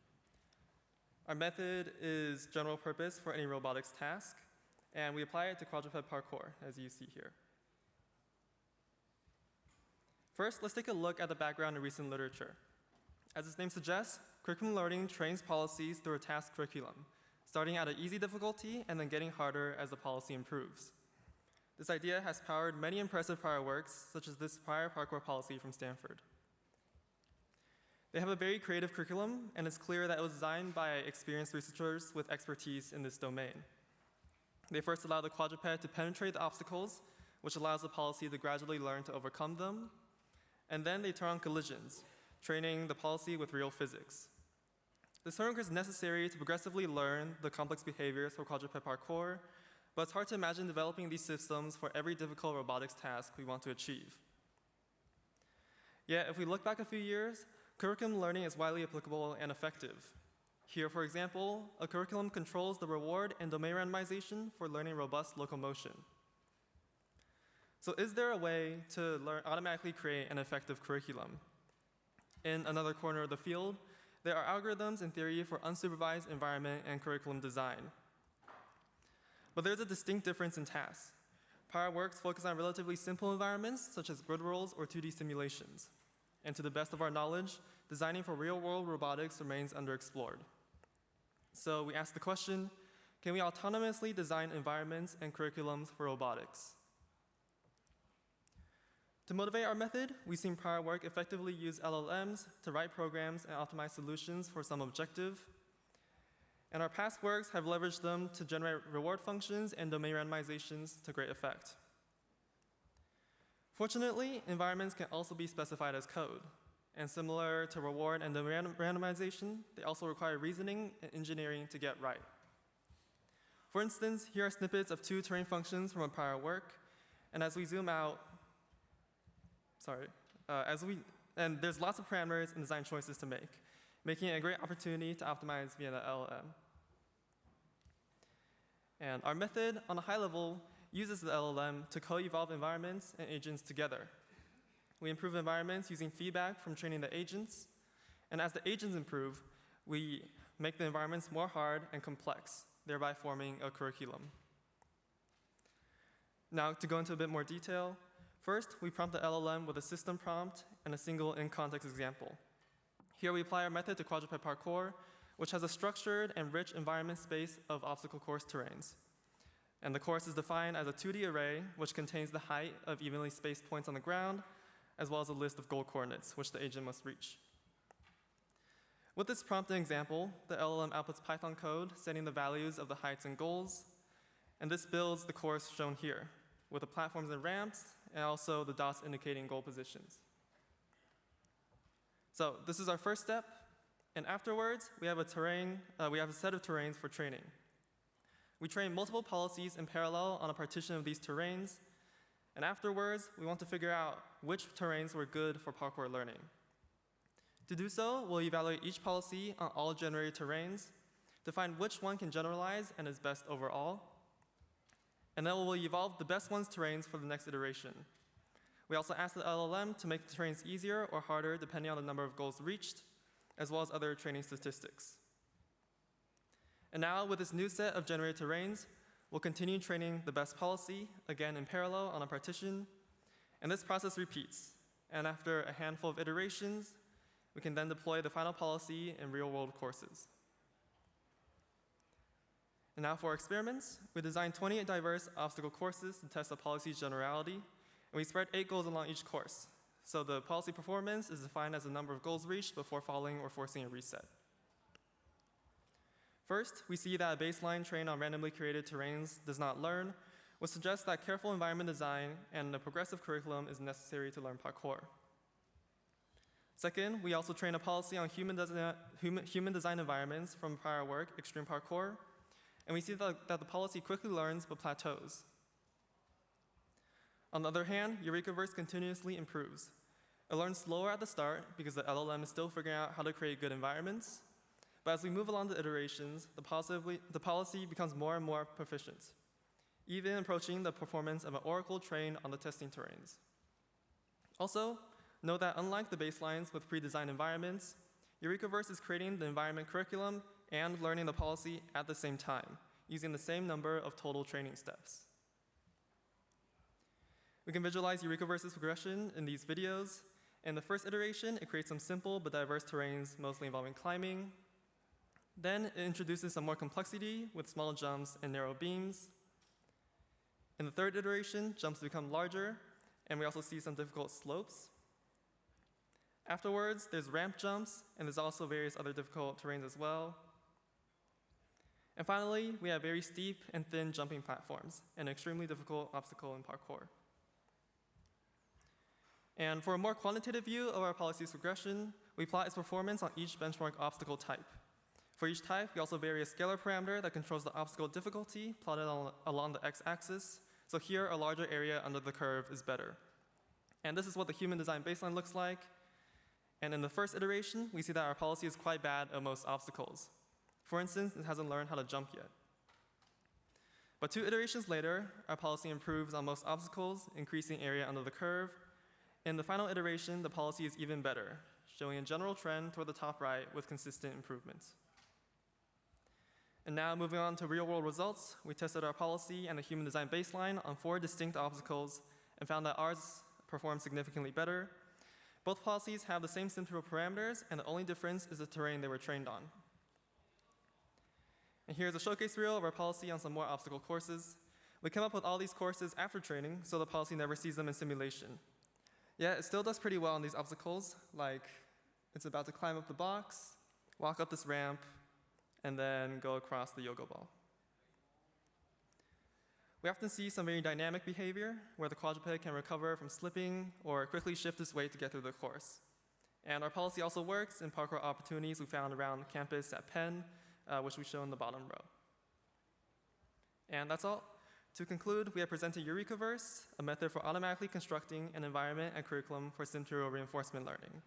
Our method is general purpose for any robotics task, and we apply it to quadruped parkour, as you see here. First, let's take a look at the background in recent literature. As its name suggests, curriculum learning trains policies through a task curriculum, starting at an easy difficulty and then getting harder as the policy improves. This idea has powered many impressive prior works, such as this prior parkour policy from Stanford. They have a very creative curriculum, and it's clear that it was designed by experienced researchers with expertise in this domain. They first allow the quadruped to penetrate the obstacles, which allows the policy to gradually learn to overcome them. And then they turn on collisions, training the policy with real physics. This framework is necessary to progressively learn the complex behaviors for quadruped parkour, but it's hard to imagine developing these systems for every difficult robotics task we want to achieve. Yet, if we look back a few years, curriculum learning is widely applicable and effective. Here, for example, a curriculum controls the reward and domain randomization for learning robust locomotion. So is there a way to automatically create an effective curriculum? In another corner of the field, There are algorithms in theory for unsupervised environment and curriculum design. But there's a distinct difference in tasks. Prior works focus on relatively simple environments, such as grid rolls or 2D simulations. And to the best of our knowledge, designing for real-world robotics remains underexplored. So we ask the question, can we autonomously design environments and curriculums for robotics? To motivate our method, we've seen prior work effectively use LLMs to write programs and optimize solutions for some objective. And our past works have leveraged them to generate reward functions and domain randomizations to great effect. Fortunately, environments can also be specified as code. And similar to reward and domain randomization, they also require reasoning and engineering to get right. For instance, here are snippets of 2 terrain functions from a prior work. And as we zoom out, and there's lots of parameters and design choices to make, making it a great opportunity to optimize via the LLM. And our method, on a high level, uses the LLM to co-evolve environments and agents together. We improve environments using feedback from training the agents, and as the agents improve, we make the environments more hard and complex, thereby forming a curriculum. Now, to go into a bit more detail, first, we prompt the LLM with a system prompt and a single in-context example. Here we apply our method to quadruped parkour, which has a structured and rich environment space of obstacle course terrains. And the course is defined as a 2D array, which contains the height of evenly spaced points on the ground, as well as a list of goal coordinates, which the agent must reach. With this prompt and example, the LLM outputs Python code setting the values of the heights and goals, and this builds the course shown here, with the platforms and ramps, and also the dots indicating goal positions. So this is our first step, and afterwards, we have a set of terrains for training. We train multiple policies in parallel on a partition of these terrains, and afterwards, we want to figure out which terrains were good for parkour learning. To do so, we'll evaluate each policy on all generated terrains to find which one can generalize and is best overall. And then we'll evolve the best one's terrains for the next iteration. We also ask the LLM to make the terrains easier or harder depending on the number of goals reached, as well as other training statistics. And now, with this new set of generated terrains, we'll continue training the best policy, again in parallel on a partition, and this process repeats. And after a handful of iterations, we can then deploy the final policy in real-world courses. And now for our experiments, we designed 28 diverse obstacle courses to test the policy's generality, and we spread 8 goals along each course. So the policy performance is defined as the number of goals reached before falling or forcing a reset. First, we see that a baseline trained on randomly created terrains does not learn, which suggests that careful environment design and a progressive curriculum is necessary to learn parkour. Second, we also train a policy on human design environments from prior work, extreme parkour, and we see that the policy quickly learns but plateaus. On the other hand, Eurekaverse continuously improves. It learns slower at the start because the LLM is still figuring out how to create good environments, but as we move along the iterations, the policy becomes more and more proficient, even approaching the performance of an oracle trained on the testing terrains. Also, note that unlike the baselines with pre-designed environments, Eurekaverse is creating the environment curriculum and learning the policy at the same time, using the same number of total training steps. We can visualize Eurekaverse's progression in these videos. In the first iteration, it creates some simple but diverse terrains, mostly involving climbing. Then it introduces some more complexity with small jumps and narrow beams. In the third iteration, jumps become larger, and we also see some difficult slopes. Afterwards, there's ramp jumps, and there's also various other difficult terrains as well. And finally, we have very steep and thin jumping platforms, an extremely difficult obstacle in parkour. And for a more quantitative view of our policy's progression, we plot its performance on each benchmark obstacle type. For each type, we also vary a scalar parameter that controls the obstacle difficulty plotted along the x-axis. So here, a larger area under the curve is better. And this is what the human design baseline looks like. And in the first iteration, we see that our policy is quite bad at most obstacles. For instance, it hasn't learned how to jump yet. But 2 iterations later, our policy improves on most obstacles, increasing area under the curve. In the final iteration, the policy is even better, showing a general trend toward the top right with consistent improvements. And now moving on to real-world results, we tested our policy and the human design baseline on 4 distinct obstacles and found that ours performed significantly better. Both policies have the same sim-through parameters, and the only difference is the terrain they were trained on. And here's a showcase reel of our policy on some more obstacle courses. We came up with all these courses after training, so the policy never sees them in simulation. Yeah, it still does pretty well on these obstacles, like it's about to climb up the box, walk up this ramp, and then go across the yoga ball. We often see some very dynamic behavior where the quadruped can recover from slipping or quickly shift its weight to get through the course. And our policy also works in parkour opportunities we found around campus at Penn, which we show in the bottom row. And that's all. To conclude, we have presented Eurekaverse, a method for automatically constructing an environment and curriculum for sim-through reinforcement learning.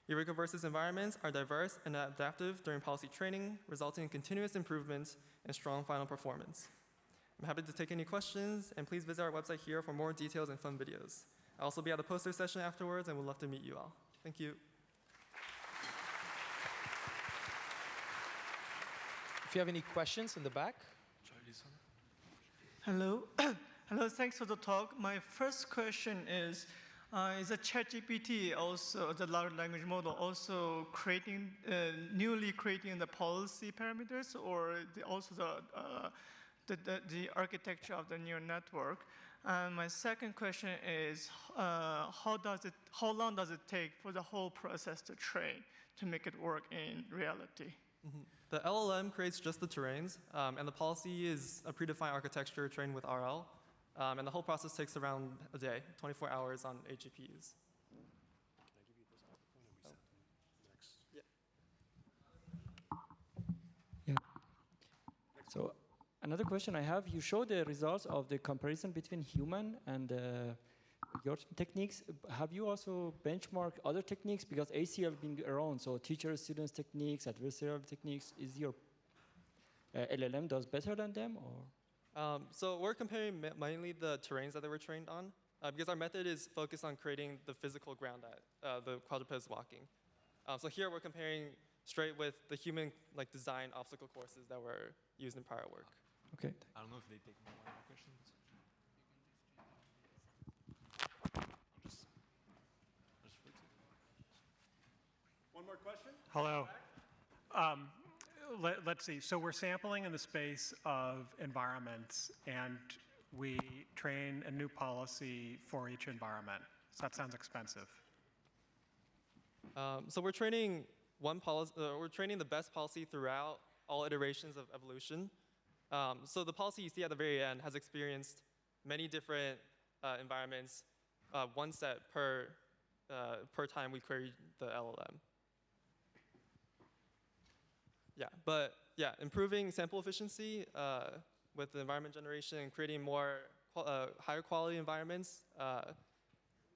Eurekaverse's environments are diverse and adaptive during policy training, resulting in continuous improvement and strong final performance. I'm happy to take any questions, and please visit our website here for more details and fun videos. I'll also be at the poster session afterwards, and would love to meet you all. Thank you. If you have any questions in the back. Hello. Hello, thanks for the talk. My first question is the ChatGPT also, the large language model, also newly creating the policy parameters, or also the architecture of the neural network? And my second question is, how long does it take for the whole process to train to make it work in reality? Mm-hmm. The LLM creates just the terrains, and the policy is a predefined architecture trained with RL. And the whole process takes around a day, 24 hours on 8 GPUs. Yeah. So another question I have, you show the results of the comparison between human and your techniques. Have you also benchmarked other techniques? Because ACL being around, so teacher, students techniques, adversarial techniques, is your LLM does better than them, or? So we're comparing mainly the terrains that they were trained on, because our method is focused on creating the physical ground that the quadruped is walking. So here we're comparing straight with the human design obstacle courses that were used in prior work. Okay. I don't know if they take more questions. One more question? Hello. Let's see. So we're sampling in the space of environments, and we train a new policy for each environment. So that sounds expensive. So we're training we're training the best policy throughout all iterations of evolution. So the policy you see at the very end has experienced many different environments, one set per time we query the LLM. Yeah, but yeah, improving sample efficiency with the environment generation and creating more higher quality environments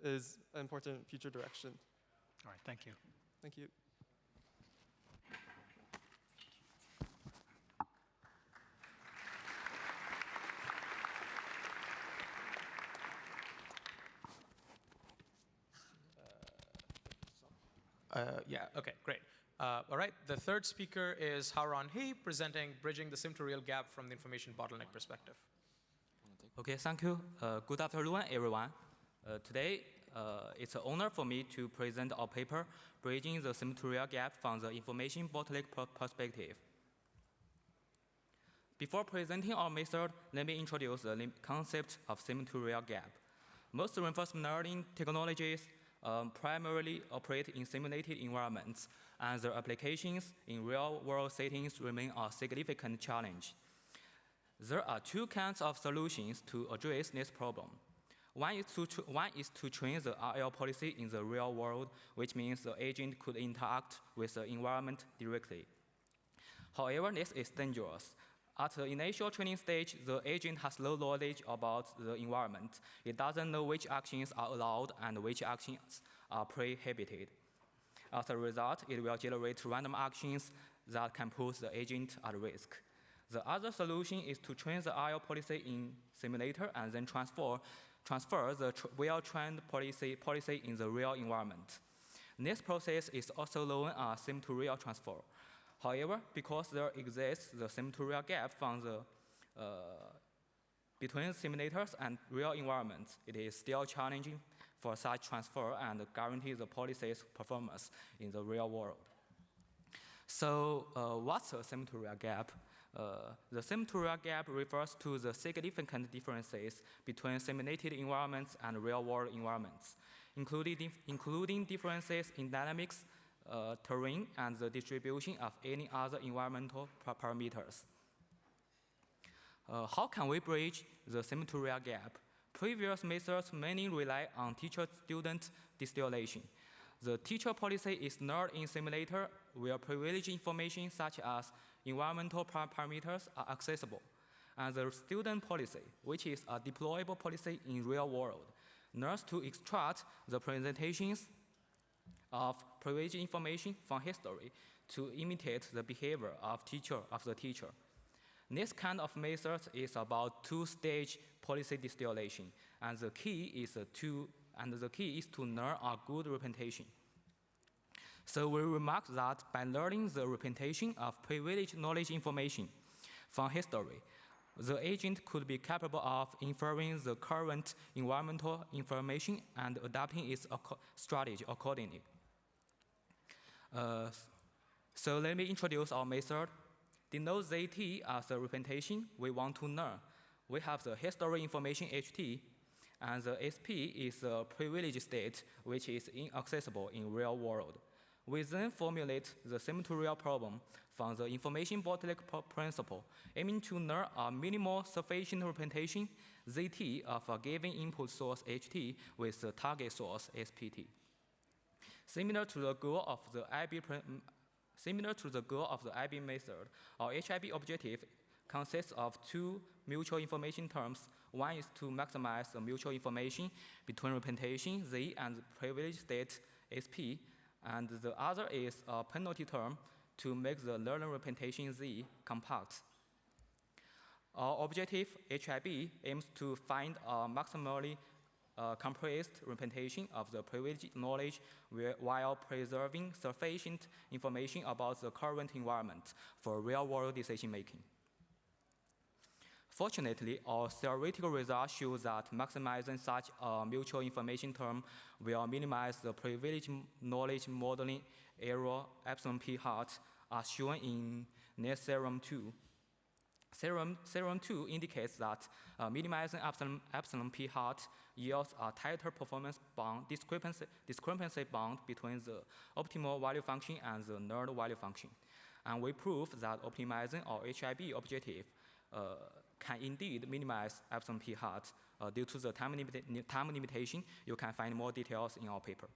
is an important future direction. All right, thank you. Thank you. Yeah, okay, great. All right, the third speaker is Haoran He, presenting Bridging the Sim-to-Real Gap from the Information Bottleneck Perspective. Okay, thank you. Good afternoon, everyone. Today, it's an honor for me to present our paper, Bridging the Sim-to-Real Gap from the Information Bottleneck Perspective. Before presenting our method, let me introduce the concept of sim-to-real gap. Most reinforcement learning technologies primarily operate in simulated environments, and their applications in real-world settings remain a significant challenge. There are two kinds of solutions to address this problem. One is to train the RL policy in the real world, which means the agent could interact with the environment directly. However, this is dangerous. At the initial training stage, the agent has no knowledge about the environment. It doesn't know which actions are allowed and which actions are prohibited. As a result, it will generate random actions that can put the agent at risk. The other solution is to train the RL policy in simulator and then transfer the well-trained policy in the real environment. This process is also known as sim-to-real transfer. However, because there exists the sim-to-real gap from the between simulators and real environments, it is still challenging for such transfer and guarantee the policy's performance in the real world. So what's a sim-to-real gap? The sim-to-real gap refers to the significant differences between simulated environments and real-world environments, including differences in dynamics, terrain, and the distribution of any other environmental parameters. How can we bridge the sim-to-real gap? Previous methods mainly rely on teacher-student distillation. The teacher policy is not in simulator where privileged information such as environmental parameters are accessible. And the student policy, which is a deployable policy in real world, learns to extract the presentations of privileged information from history to imitate the behavior of the teacher. This kind of method is about two-stage policy distillation, and the key is to learn a good representation. So we remarked that by learning the representation of privileged knowledge information from history, the agent could be capable of inferring the current environmental information and adapting its strategy accordingly. So let me introduce our method. Denote ZT as the representation we want to learn. We have the history information HT, and the SP is a privileged state which is inaccessible in real world. We then formulate the sim-to-real problem from the information bottleneck principle, aiming to learn a minimal sufficient representation ZT of a given input source HT with the target source SPT. Similar to the goal of the IB method, our HIB objective consists of two mutual information terms. One is to maximize the mutual information between representation Z and privileged state SP, and the other is a penalty term to make the learner representation Z compact. Our objective, HIB, aims to find a maximally compressed representation of the privileged knowledge while preserving sufficient information about the current environment for real-world decision-making. Fortunately, our theoretical results show that maximizing such a mutual information term will minimize the privileged knowledge modeling error epsilon p hat as shown in this theorem 2. Theorem 2 indicates that minimizing epsilon p hat yields a tighter performance bound discrepancy bound between the optimal value function and the null value function. And we prove that optimizing our HIB objective can indeed minimize epsilon p hat due to the time limitation. You can find more details in our paper.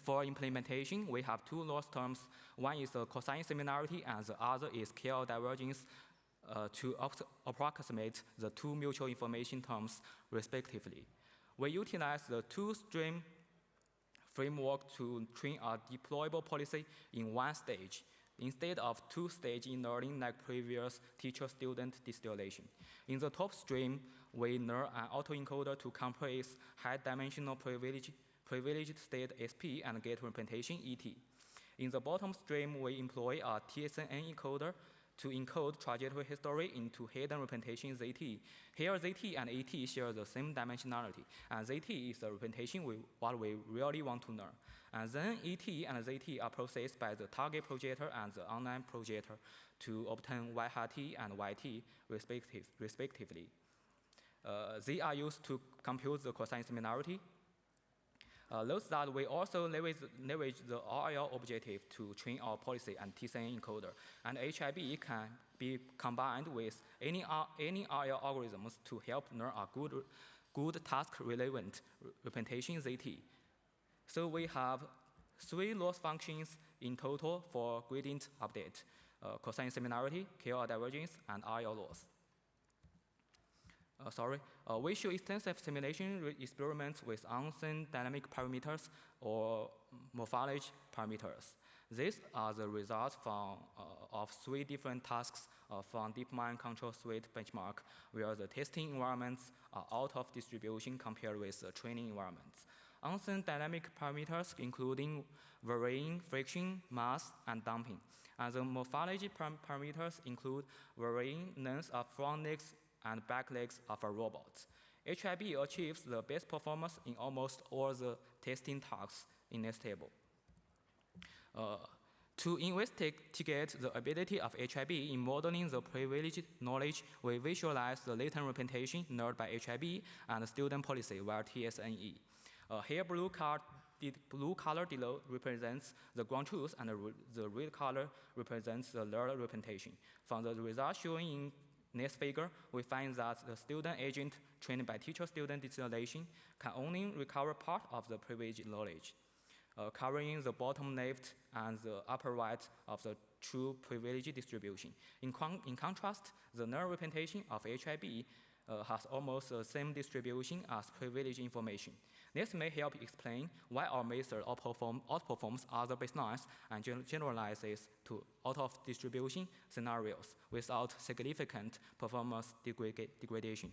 For implementation, we have two loss terms. One is the cosine similarity, and the other is KL divergence to approximate the two mutual information terms, respectively. We utilize the two-stream framework to train a deployable policy in one stage, instead of two-stage in learning like previous teacher-student distillation. In the top stream, we learn an autoencoder to compress high-dimensional privileged state SP and get representation ET. In the bottom stream, we employ a TSNN encoder to encode trajectory history into hidden representation ZT. Here, ZT and ET share the same dimensionality, and ZT is the representation what we really want to learn. And then ET and ZT are processed by the target projector and the online projector to obtain YHT and YT respectively. They are used to compute the cosine similarity. Note that we also leverage the RL objective to train our policy and TSN encoder, and HIB can be combined with any RL algorithms to help learn a good task-relevant representation ZT. So we have 3 loss functions in total for gradient update: cosine similarity, KL divergence, and RL loss. We show extensive simulation experiments with unseen dynamic parameters or morphology parameters. These are the results of 3 different tasks from DeepMind Control Suite benchmark, where the testing environments are out of distribution compared with the training environments. unseen dynamic parameters, including varying friction, mass, and damping. And the morphology parameters include varying lengths of front legs and back legs of a robot. HIB achieves the best performance in almost all the testing tasks in this table. To investigate the ability of HIB in modeling the privileged knowledge, we visualize the latent representation nerd by HIB and student policy via TSNE. Here, blue color below represents the ground truth, and the red color represents the learned representation. From the results shown in this figure, we find that the student agent trained by teacher-student distillation can only recover part of the privileged knowledge, covering the bottom left and the upper right of the true privilege distribution. In contrast, the null representation of HIB has almost the same distribution as privilege information. This may help explain why our method outperforms other baselines and generalizes to out-of-distribution scenarios without significant performance degradation.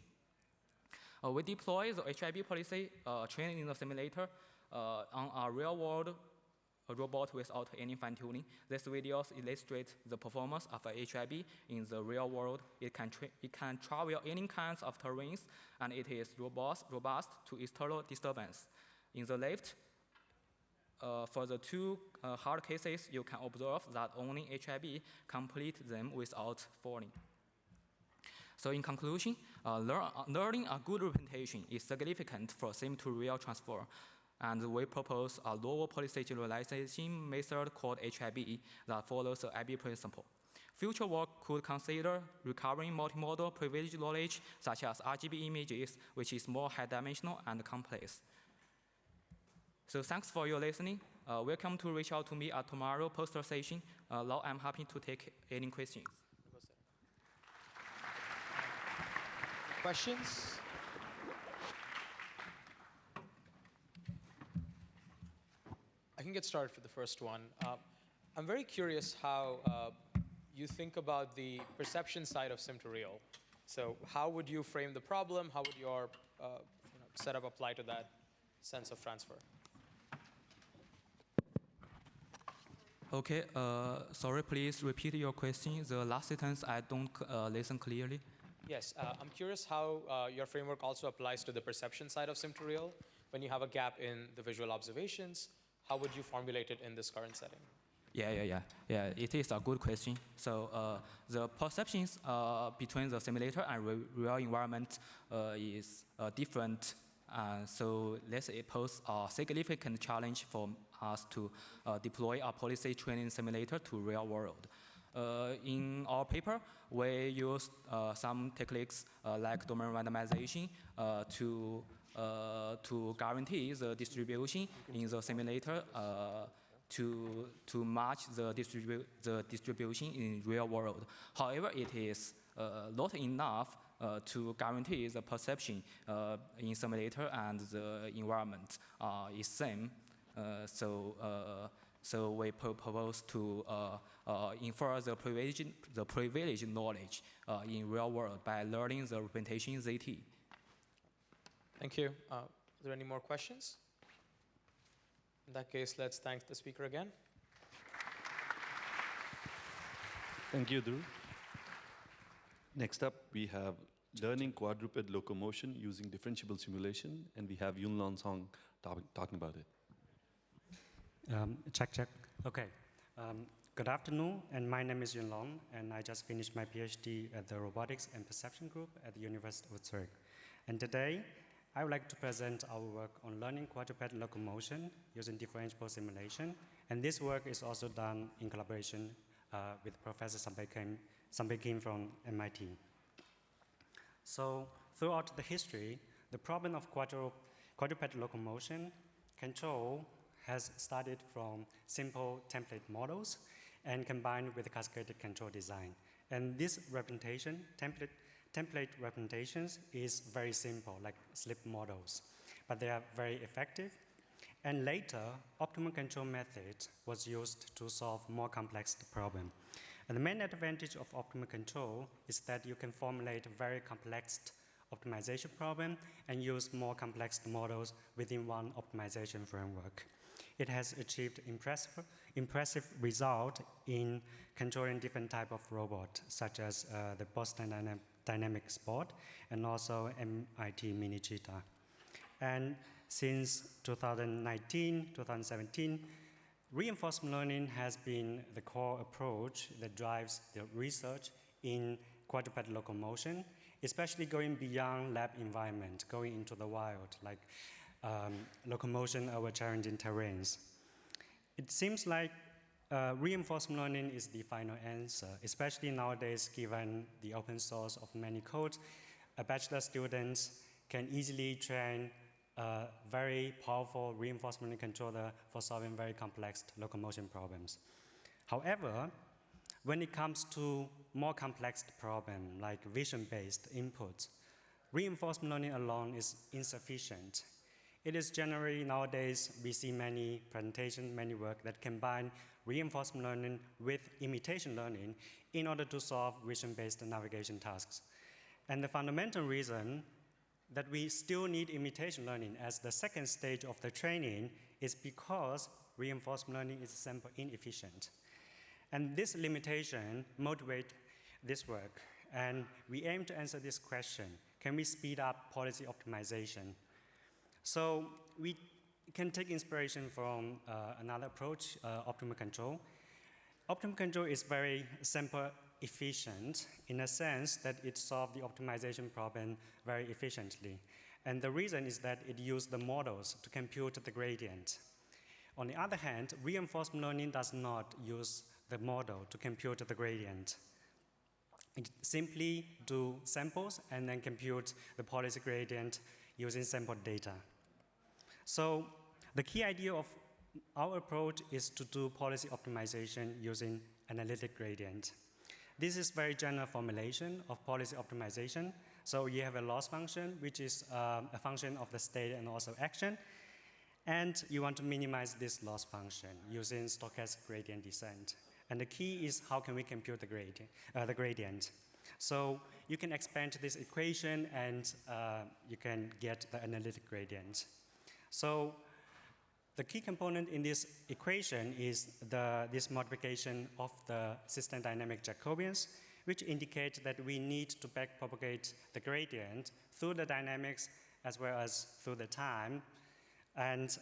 We deploy the HIB policy trained in the simulator on a real-world robot without any fine-tuning. This video illustrates the performance of a HIB in the real world. It can travel any kinds of terrains, and it is robust to external disturbance. In the left, for the two hard cases, you can observe that only HIB complete them without falling. So in conclusion, learning a good representation is significant for sim-to-real transfer. And we propose a lower policy generalization method called HIB that follows the IB principle. Future work could consider recovering multimodal privileged knowledge, such as RGB images, which is more high-dimensional and complex. So thanks for your listening. Welcome to reach out to me at tomorrow poster session. Now I'm happy to take any questions. Questions? I can get started for the first one. I'm very curious how you think about the perception side of sim-to-real. So how would you frame the problem? How would your setup apply to that sense of transfer? Okay, sorry, please repeat your question. The last sentence, I don't listen clearly. Yes, I'm curious how your framework also applies to the perception side of sim-to-real. When you have a gap in the visual observations, how would you formulate it in this current setting? Yeah, it is a good question. So the perceptions between the simulator and real environment is different. So this poses a significant challenge for us to deploy a policy training simulator to real world. In our paper, we use some techniques like domain randomization to guarantee the distribution in the simulator to match the distribution in real world. However, it is not enough to guarantee the perception in simulator and the environment is same. So we propose to infer the privileged knowledge in real world by learning the representation ZT. Thank you. Are there any more questions? In that case, let's thank the speaker again. Thank you, Dhruv. Next up, we have learning quadruped locomotion using differentiable simulation, and we have Yunlan Song talking about it. Check. Okay. Good afternoon, and my name is Yunlan, and I just finished my PhD at the Robotics and Perception Group at the University of Zurich. And today, I would like to present our work on learning quadruped locomotion using differentiable simulation. And this work is also done in collaboration with Professor Sambae Kim from MIT. So throughout the history, the problem of quadruped locomotion control has started from simple template models and combined with cascaded control design. And this representation, template representations, is very simple, like slip models, but they are very effective. And later, optimal control method was used to solve more complex problems. And the main advantage of optimal control is that you can formulate very complex optimization problem and use more complex models within one optimization framework. It has achieved impressive result in controlling different type of robot, such as the Boston Dynamic Spot and also MIT Mini Cheetah. And since 2019, 2017, reinforcement learning has been the core approach that drives the research in quadruped locomotion, especially going beyond lab environment, going into the wild, like locomotion over challenging terrains. It seems like reinforcement learning is the final answer, especially nowadays given the open source of many codes. Bachelor students can easily train a very powerful reinforcement learning controller for solving very complex locomotion problems. However, when it comes to more complex problems like vision-based inputs, reinforcement learning alone is insufficient. It is generally nowadays, we see many presentations, many work that combine reinforcement learning with imitation learning in order to solve vision-based navigation tasks. And the fundamental reason that we still need imitation learning as the second stage of the training is because reinforcement learning is sample inefficient. And this limitation motivates this work. And we aim to answer this question: can we speed up policy optimization? So we can take inspiration from another approach, optimal control. Optimal control is very sample efficient in a sense that it solves the optimization problem very efficiently. And the reason is that it uses the models to compute the gradient. On the other hand, reinforcement learning does not use the model to compute the gradient. It simply do samples and then compute the policy gradient using sample data. So the key idea of our approach is to do policy optimization using analytic gradient. This is very general formulation of policy optimization. So you have a loss function, which is a function of the state and also action. And you want to minimize this loss function using stochastic gradient descent. And the key is how can we compute the gradient. So you can expand this equation and you can get the analytic gradient. So the key component in this equation is this modification of the system dynamic Jacobians, which indicate that we need to backpropagate the gradient through the dynamics as well as through the time. And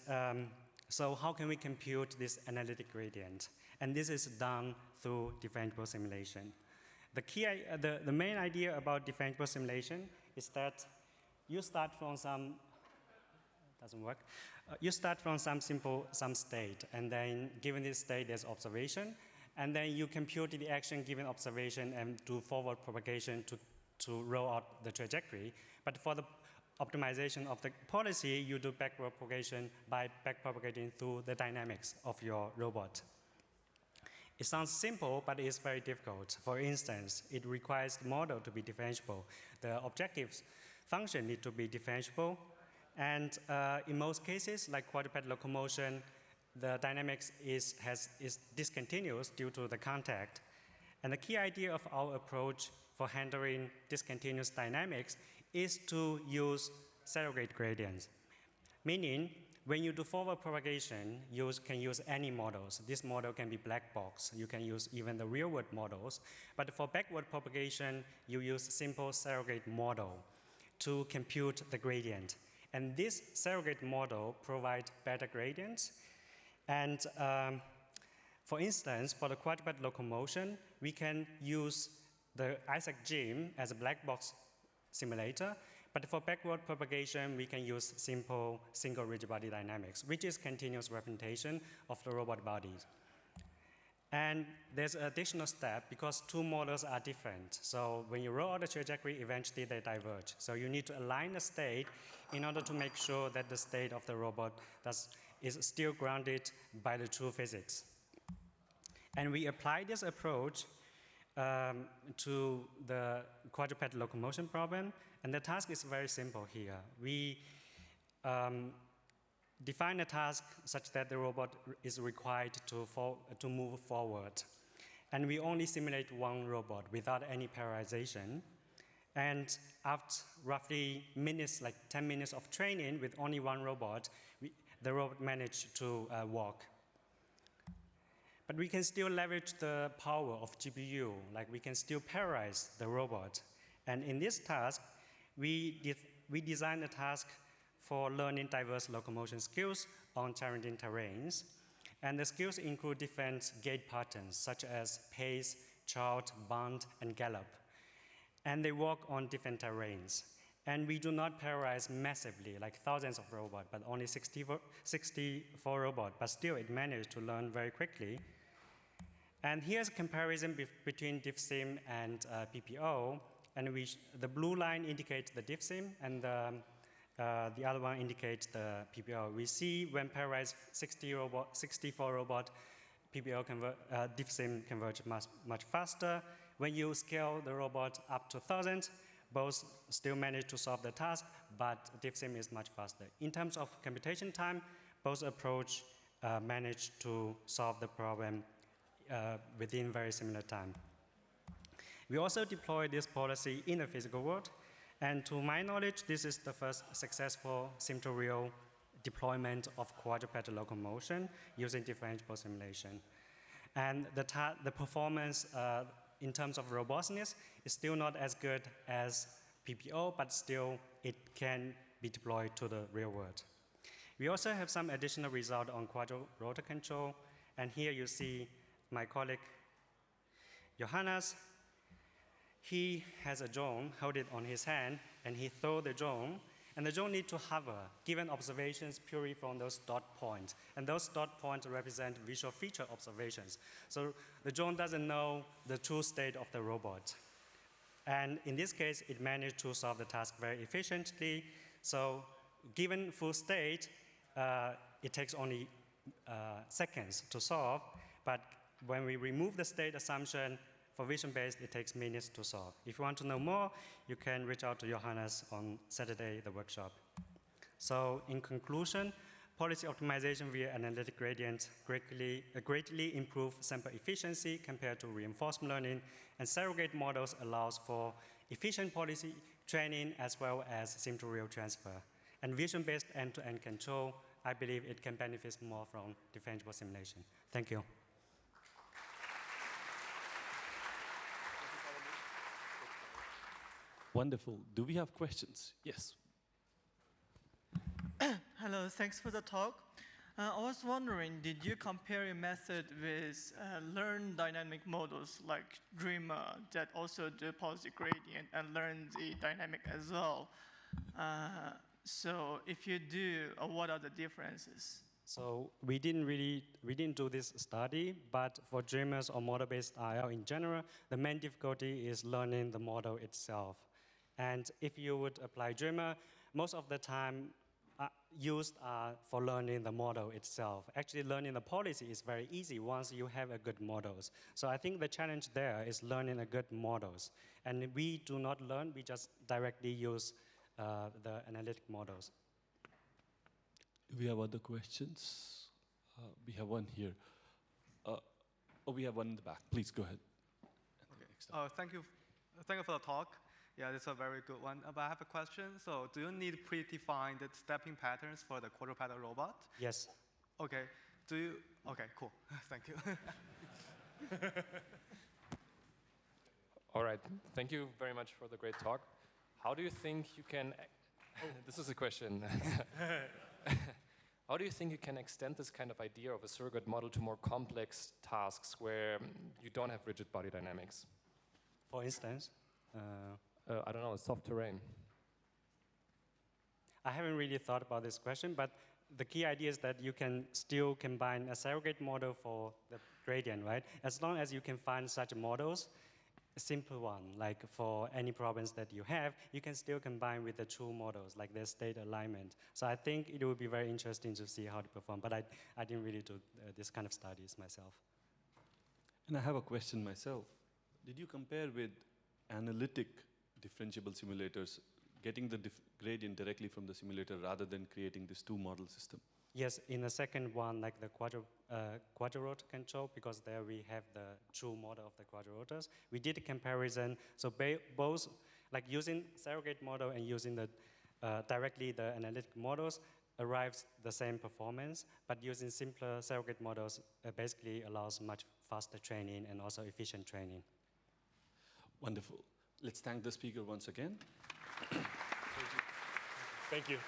so how can we compute this analytic gradient? And this is done through differentiable simulation. The main idea about differentiable simulation is that you start from some, doesn't work. You start from some state, and then given this state, there's observation, and then you compute the action given observation and do forward propagation to roll out the trajectory. But for the optimization of the policy, you do backward propagation by backpropagating through the dynamics of your robot. It sounds simple, but it's very difficult. For instance, it requires the model to be differentiable. The objective function need to be differentiable. And in most cases, like quadruped locomotion, the dynamics is discontinuous due to the contact. And the key idea of our approach for handling discontinuous dynamics is to use surrogate gradients. Meaning, when you do forward propagation, you can use any models. This model can be black box. You can use even the real-world models. But for backward propagation, you use simple surrogate model to compute the gradient. And this surrogate model provides better gradients. And for instance, for the quadruped locomotion, we can use the Isaac Gym as a black box simulator. But for backward propagation, we can use simple single rigid body dynamics, which is continuous representation of the robot bodies. And there's an additional step because two models are different. So when you roll out the trajectory, eventually they diverge. So you need to align the state in order to make sure that the state of the robot is still grounded by the true physics. And we apply this approach to the quadruped locomotion problem. And the task is very simple here. We define a task such that the robot is required to move forward. And we only simulate one robot without any parallelization. And after roughly minutes, like 10 minutes of training with only one robot, the robot managed to walk. But we can still leverage the power of GPU, like we can still pairize the robot. And in this task, we designed a task for learning diverse locomotion skills on challenging terrains. And the skills include different gait patterns, such as pace, trot, bound, and gallop. And they walk on different terrains. And we do not pairize massively, like thousands of robots, but only 64 robots. But still, it managed to learn very quickly. And here's a comparison between DiffSim and PPO. And the blue line indicates the DiffSim, and the other one indicates the PPO. We see when pairized 64 robot, DiffSim converges much faster. When you scale the robot up to 1,000, both still manage to solve the task, but DiffSim is much faster. In terms of computation time, both approach manage to solve the problem within very similar time. We also deploy this policy in the physical world, and to my knowledge, this is the first successful sim-to-real deployment of quadruped locomotion using differentiable simulation. And the performance in terms of robustness is still not as good as PPO, but still it can be deployed to the real world. We also have some additional result on quadrotor control, and here you see my colleague Johannes. He has a drone, hold it on his hand, and he throw the drone, and the drone needs to hover, given observations purely from those dot points. And those dot points represent visual feature observations. So the drone doesn't know the true state of the robot. And in this case, it managed to solve the task very efficiently. So given full state, it takes only seconds to solve, but when we remove the state assumption, for vision-based, it takes minutes to solve. If you want to know more, you can reach out to Johannes on Saturday, the workshop. So in conclusion, policy optimization via analytic gradient greatly improve sample efficiency compared to reinforcement learning, and surrogate models allows for efficient policy training as well as sim-to-real transfer. And vision-based end-to-end control, I believe it can benefit more from differentiable simulation. Thank you. Wonderful. Do we have questions? Yes. Hello, thanks for the talk. I was wondering, did you compare your method with learn dynamic models like Dreamer that also do policy gradient and learn the dynamic as well? So if you do, what are the differences? So we didn't do this study, but for Dreamers or model-based IL in general, the main difficulty is learning the model itself. And if you would apply Dreamer, most of the time used for learning the model itself. Actually, learning the policy is very easy once you have a good models. So I think the challenge there is learning a good models. And we do not learn, we just directly use the analytic models. Do we have other questions? We have one here. We have one in the back. Please go ahead. Okay. Thank you for the talk. Yeah, this is a very good one. But I have a question. So do you need predefined stepping patterns for the quadruped robot? Yes. Okay. Okay, cool. Thank you. All right. Thank you very much for the great talk. How do you think you can... This is a question. How do you think you can extend this kind of idea of a surrogate model to more complex tasks where you don't have rigid body dynamics? For instance? I don't know, soft terrain. I haven't really thought about this question, but the key idea is that you can still combine a surrogate model for the gradient, right? As long as you can find such models, a simple one, like for any problems that you have, you can still combine with the true models, like their state alignment. So I think it would be very interesting to see how to perform, but I didn't really do this kind of studies myself. And I have a question myself. Did you compare with analytic differentiable simulators, getting the gradient directly from the simulator rather than creating this two-model system? Yes, in the second one, like the quadrotor control, because there we have the true model of the quadrotors. We did a comparison, so both Like using surrogate model and using directly the analytic models arrives the same performance, but using simpler surrogate models basically allows much faster training and also efficient training. Wonderful. Let's thank the speaker once again. Thank you.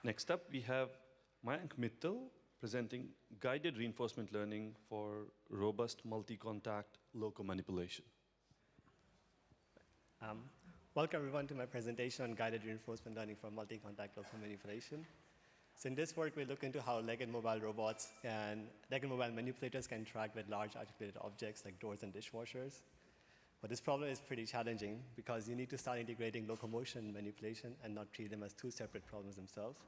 Next up, we have Mayank Mittal presenting guided reinforcement learning for robust multi-contact loco manipulation. Welcome everyone to my presentation on guided reinforcement learning for multi-contact local manipulation. So in this work, we look into how legged mobile manipulators can interact with large articulated objects like doors and dishwashers. But this problem is pretty challenging because you need to start integrating locomotion manipulation and not treat them as two separate problems themselves.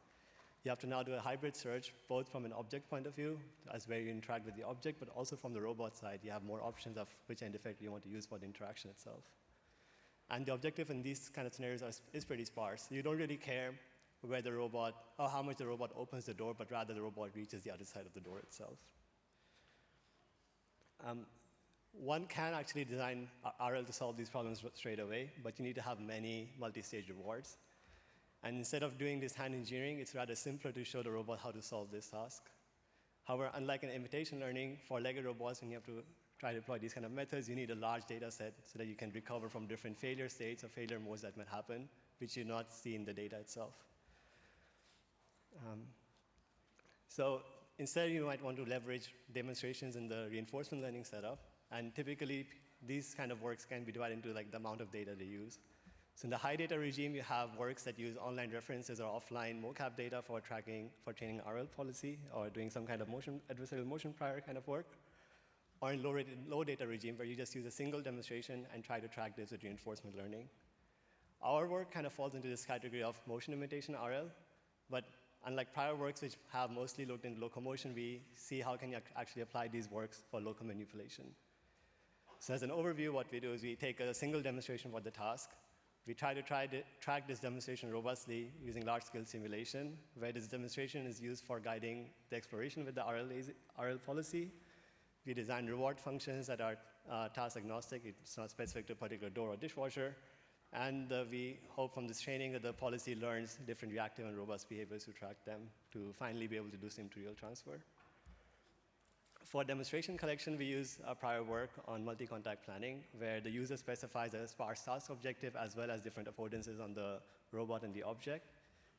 You have to now do a hybrid search, both from an object point of view, as where you interact with the object, but also from the robot side, you have more options of which end effect you want to use for the interaction itself. And the objective in these kind of scenarios is pretty sparse. You don't really care where the robot, or how much the robot opens the door, but rather the robot reaches the other side of the door itself. One can actually design RL to solve these problems straight away, but you need to have many multi-stage rewards. And instead of doing this hand engineering, it's rather simpler to show the robot how to solve this task. However, unlike in imitation learning, for legged robots, when you have to try to deploy these kind of methods, you need a large data set so that you can recover from different failure states or failure modes that might happen, which you not see in the data itself. So instead, you might want to leverage demonstrations in the reinforcement learning setup. And typically, these kind of works can be divided into like the amount of data they use. So in the high data regime, you have works that use online references or offline mocap data for training RL policy or doing some kind of adversarial motion prior kind of work. Or in low data regime, where you just use a single demonstration and try to track this with reinforcement learning. Our work kind of falls into this category of motion imitation RL, but unlike prior works which have mostly looked into locomotion, we see how can you actually apply these works for local manipulation. So as an overview, what we do is we take a single demonstration for the task. We try to track this demonstration robustly using large-scale simulation, where this demonstration is used for guiding the exploration with the RL policy. We design reward functions that are task agnostic. It's not specific to a particular door or dishwasher. And we hope from this training that the policy learns different reactive and robust behaviors to track them to finally be able to do sim-to-real transfer. For demonstration collection, we use prior work on multi-contact planning, where the user specifies a sparse task objective as well as different affordances on the robot and the object.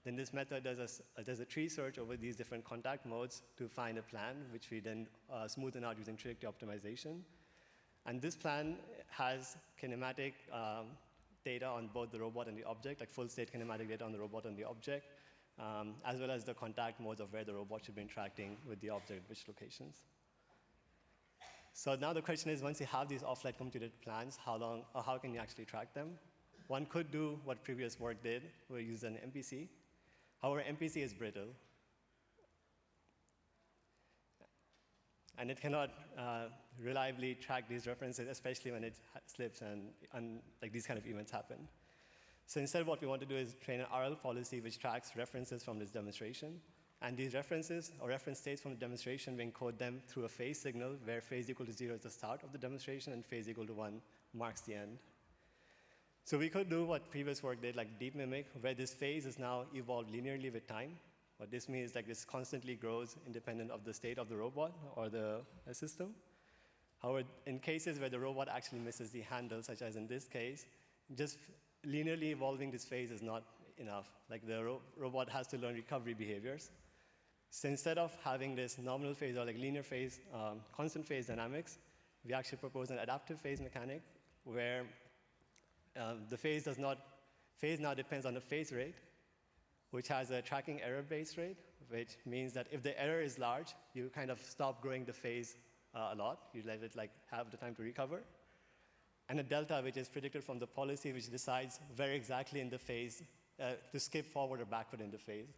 Then this method does a tree search over these different contact modes to find a plan, which we then smoothen out using trajectory optimization. And this plan has kinematic data on both the robot and the object, like full state kinematic data on the robot and the object, as well as the contact modes of where the robot should be interacting with the object at which locations. So now the question is, once you have these offline computed plans, how can you actually track them? One could do what previous work did, where you use an MPC. However, MPC is brittle. And it cannot reliably track these references, especially when it slips and like these kind of events happen. So instead, what we want to do is train an RL policy which tracks references from this demonstration. And these references, or reference states from the demonstration, we encode them through a phase signal, where phase equal to 0 is the start of the demonstration, and phase equal to 1 marks the end. So we could do what previous work did, like deep mimic, where this phase is now evolved linearly with time. What this means is like this constantly grows independent of the state of the robot or the system. However, in cases where the robot actually misses the handle, such as in this case, just linearly evolving this phase is not enough. Like the robot has to learn recovery behaviors. So instead of having this nominal phase or like linear phase, constant phase dynamics, we actually propose an adaptive phase mechanic where the phase now depends on the phase rate, which has a tracking error base rate, which means that if the error is large, you kind of stop growing the phase a lot. You let it like have the time to recover. And a delta, which is predicted from the policy, which decides where exactly in the phase to skip forward or backward in the phase.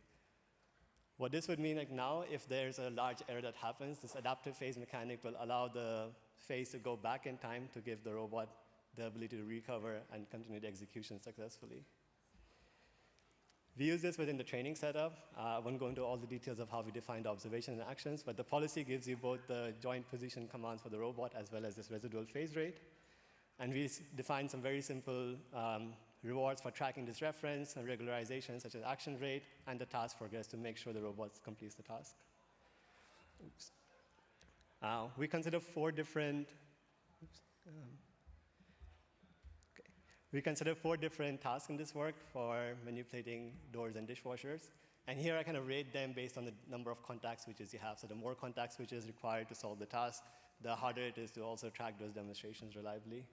What this would mean, like now, if there's a large error that happens, this adaptive phase mechanic will allow the phase to go back in time to give the robot the ability to recover and continue the execution successfully. We use this within the training setup. I won't go into all the details of how we define the observation and actions, but the policy gives you both the joint position commands for the robot as well as this residual phase rate. And we define some very simple rewards for tracking this reference and regularization, such as action rate and the task progress to make sure the robot completes the task. Oops. We consider four different tasks in this work for manipulating doors and dishwashers. And here I kind of rate them based on the number of contact switches you have. So the more contact switches required to solve the task, the harder it is to also track those demonstrations reliably.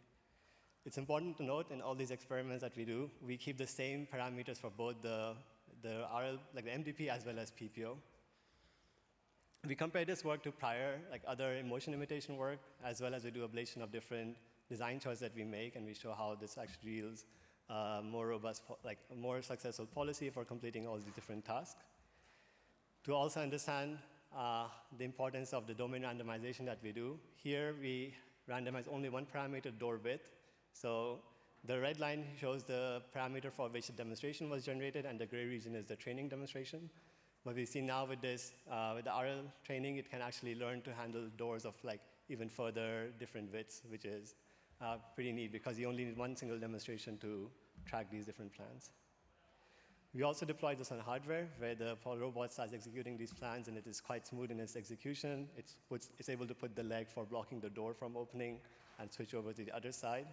It's important to note in all these experiments that we do, we keep the same parameters for both the RL, like the MDP as well as PPO. We compare this work to prior, like other motion imitation work, as well as we do ablation of different design choices that we make, and we show how this actually yields more robust, like a more successful policy for completing all these different tasks. To also understand the importance of the domain randomization that we do, here we randomize only one parameter, door width. So the red line shows the parameter for which the demonstration was generated, and the gray region is the training demonstration. But we see now with this, with the RL training, it can actually learn to handle doors of like even further different widths, which is pretty neat because you only need one single demonstration to track these different plans. We also deploy this on hardware, where the robot starts executing these plans, and it is quite smooth in its execution. It's able to put the leg for blocking the door from opening and switch over to the other side.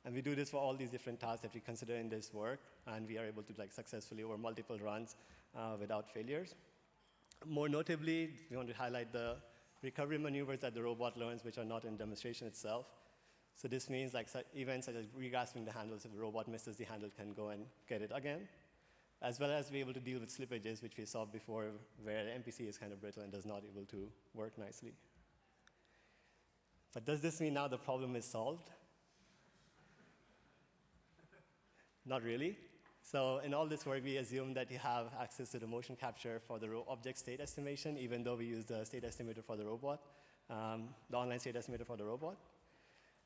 And we do this for all these different tasks that we consider in this work, and we are able to like successfully over multiple runs without failures. More notably, we want to highlight the recovery maneuvers that the robot learns, which are not in demonstration itself. So this means like events such as regrasping the handles. If the robot misses the handle, can go and get it again, as well as be able to deal with slippages, which we saw before, where the MPC is kind of brittle and does not able to work nicely. But does this mean now the problem is solved? Not really. So in all this work, we assume that you have access to the motion capture for the object state estimation, even though we use the state estimator for the robot, the online state estimator for the robot.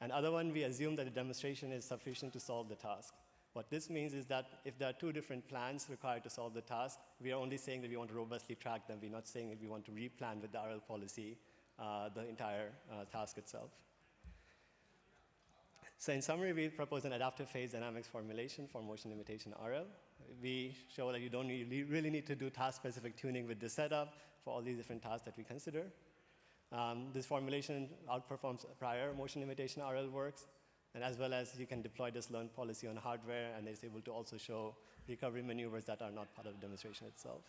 And other one, we assume that the demonstration is sufficient to solve the task. What this means is that if there are two different plans required to solve the task, we are only saying that we want to robustly track them. We're not saying that we want to replan with the RL policy the entire task itself. So in summary, we propose an adaptive phase dynamics formulation for motion imitation RL. We show that you don't really need to do task-specific tuning with this setup for all these different tasks that we consider. This formulation outperforms prior motion imitation RL works, and as well as you can deploy this learned policy on hardware, and it's able to also show recovery maneuvers that are not part of the demonstration itself.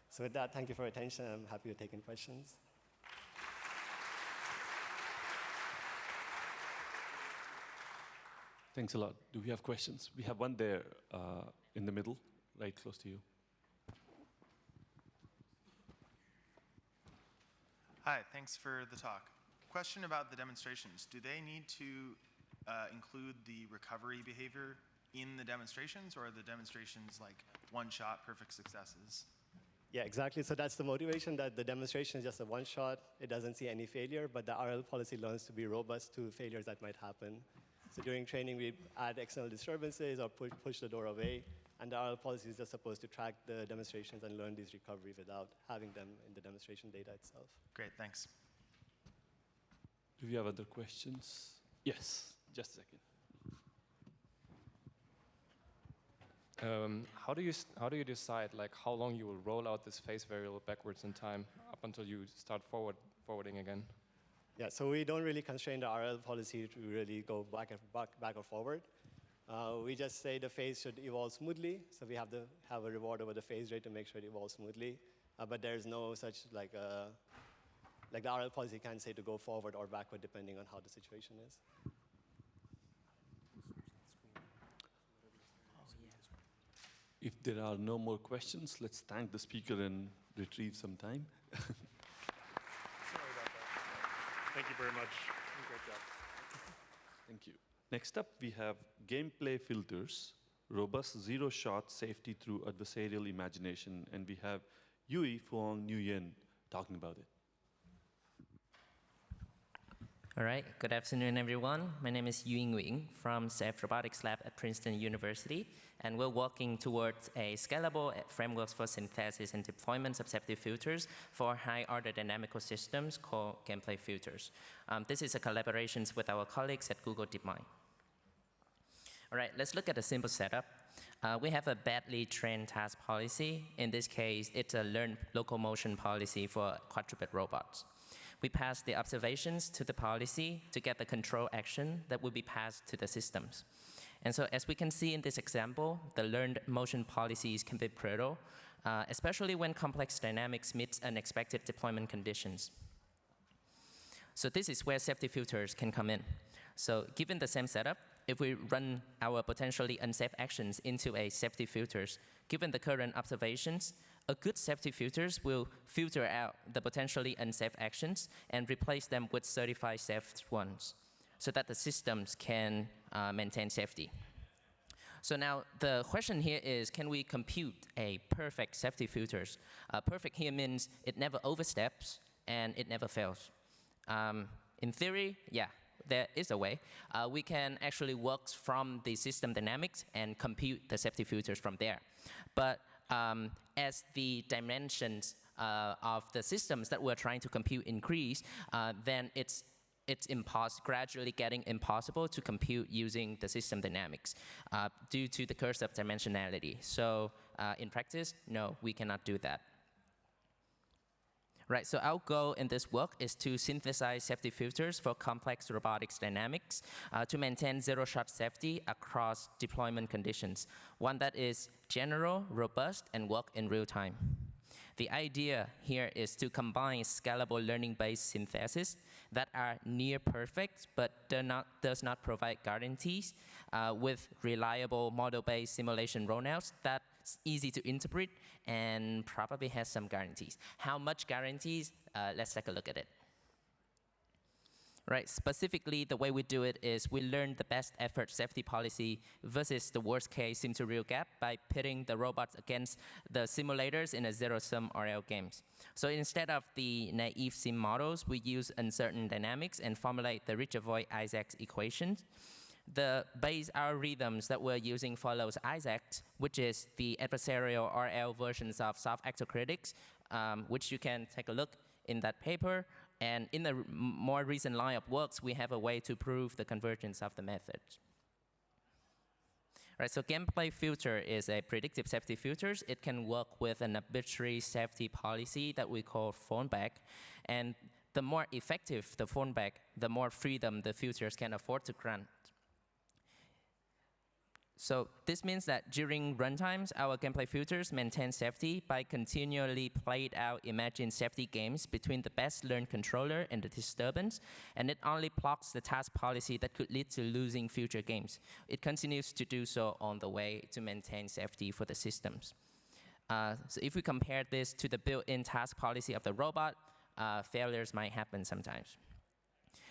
So with that, thank you for your attention. I'm happy to take any questions. Thanks a lot. Do we have questions? We have one there in the middle, right close to you. Hi, thanks for the talk. Question about the demonstrations. Do they need to include the recovery behavior in the demonstrations, or are the demonstrations like one-shot perfect successes? Yeah, exactly. So that's the motivation, that the demonstration is just a one-shot. It doesn't see any failure, but the RL policy learns to be robust to failures that might happen. So during training, we add external disturbances or push the door away, and the RL policy is just supposed to track the demonstrations and learn these recovery without having them in the demonstration data itself. Great, thanks. Do we have other questions? Yes, just a second. How do you decide like how long you will roll out this phase variable backwards in time up until you start forwarding again? Yeah, so we don't really constrain the RL policy to really go back or forward. We just say the phase should evolve smoothly, so we have to have a reward over the phase rate to make sure it evolves smoothly. But there's no such like the RL policy can't say to go forward or backward depending on how the situation is. If there are no more questions, let's thank the speaker and retrieve some time. Thank you very much. Great job. Thank you. Next up, we have gameplay filters, robust zero-shot safety through adversarial imagination, and we have Yui Fuang Nguyen talking about it. All right, good afternoon, everyone. My name is Yuying Wing from Safe Robotics Lab at Princeton University, and we're working towards a scalable framework for synthesis and deployment of safety filters for high-order dynamical systems called gameplay filters. This is a collaboration with our colleagues at Google DeepMind. All right, let's look at a simple setup. We have a badly trained task policy. In this case, it's a learned locomotion policy for quadruped robots. We pass the observations to the policy to get the control action that will be passed to the systems. And so as we can see in this example, the learned motion policies can be brittle, especially when complex dynamics meets unexpected deployment conditions. So this is where safety filters can come in. So given the same setup, if we run our potentially unsafe actions into a safety filters, given the current observations, a good safety filters will filter out the potentially unsafe actions and replace them with certified safe ones so that the systems can maintain safety. So now the question here is, can we compute a perfect safety filters? Perfect here means it never oversteps and it never fails. In theory, yeah, there is a way. We can actually work from the system dynamics and compute the safety filters from there. But as the dimensions of the systems that we're trying to compute increase, then it's gradually getting impossible to compute using the system dynamics due to the curse of dimensionality. So in practice, no, we cannot do that. Right, so our goal in this work is to synthesize safety filters for complex robotics dynamics to maintain zero-shot safety across deployment conditions, one that is general, robust, and work in real time. The idea here is to combine scalable learning-based synthesis that are near perfect but does not provide guarantees with reliable model-based simulation rollouts that's easy to interpret and probably has some guarantees. How much guarantees? Let's take a look at it. Right, specifically, the way we do it is we learn the best effort safety policy versus the worst case sim to real gap by pitting the robots against the simulators in a zero-sum RL games. So instead of the naive sim models, we use uncertain dynamics and formulate the Ritchie-Isaacs equations. The base algorithms that we're using follows Isaacs, which is the adversarial RL versions of soft actor-critics, which you can take a look in that paper. And in the more recent line of works, we have a way to prove the convergence of the methods. Right, so gameplay filter is a predictive safety filters. It can work with an arbitrary safety policy that we call fallback. And the more effective the fallback, the more freedom the filters can afford to grant. So this means that during runtimes, our gameplay filters maintain safety by continually played out imagined safety games between the best learned controller and the disturbance, and it only blocks the task policy that could lead to losing future games. It continues to do so on the way to maintain safety for the systems. So if we compare this to the built-in task policy of the robot, failures might happen sometimes.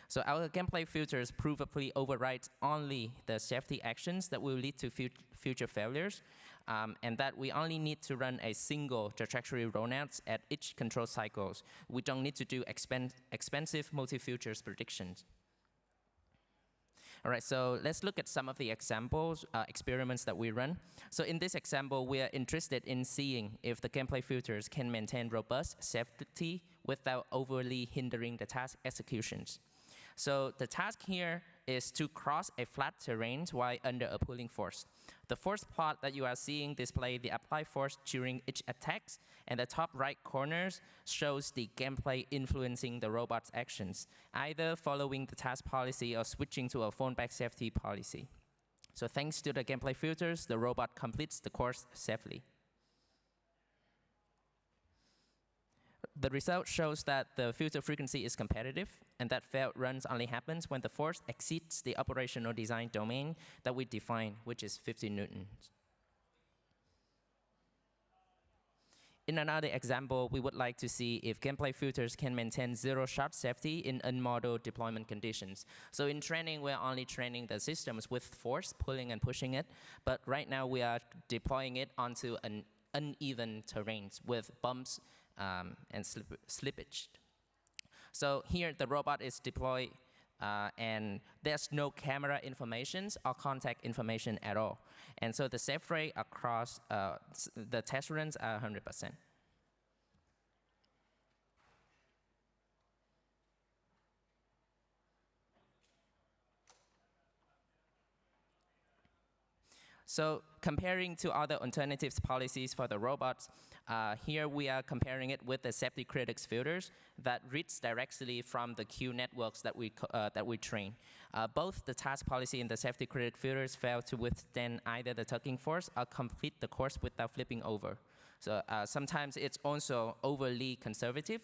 So our gameplay filters provably override only the safety actions that will lead to future failures, and that we only need to run a single trajectory rollouts at each control cycles. We don't need to do expensive multi-futures predictions. All right, so let's look at some of the examples, experiments that we run. So in this example, we are interested in seeing if the gameplay filters can maintain robust safety without overly hindering the task executions. So the task here is to cross a flat terrain while under a pulling force. The force plot that you are seeing display the applied force during each attack, and the top right corners shows the gameplay influencing the robot's actions, either following the task policy or switching to a fallback safety policy. So thanks to the gameplay filters, the robot completes the course safely. The result shows that the filter frequency is competitive, and that failed runs only happens when the force exceeds the operational design domain that we define, which is 50 newtons. In another example, we would like to see if gameplay filters can maintain zero-shot safety in unmodeled deployment conditions. So in training, we're only training the systems with force, pulling and pushing it, but right now we are deploying it onto an uneven terrains with bumps and slippage. So here the robot is deployed and there's no camera information or contact information at all. And so the safe rate across the test runs are 100%. So comparing to other alternatives policies for the robots, here we are comparing it with the safety critics filters that reads directly from the Q networks that we train. Both the task policy and the safety critic filters fail to withstand either the tugging force or complete the course without flipping over. So sometimes it's also overly conservative,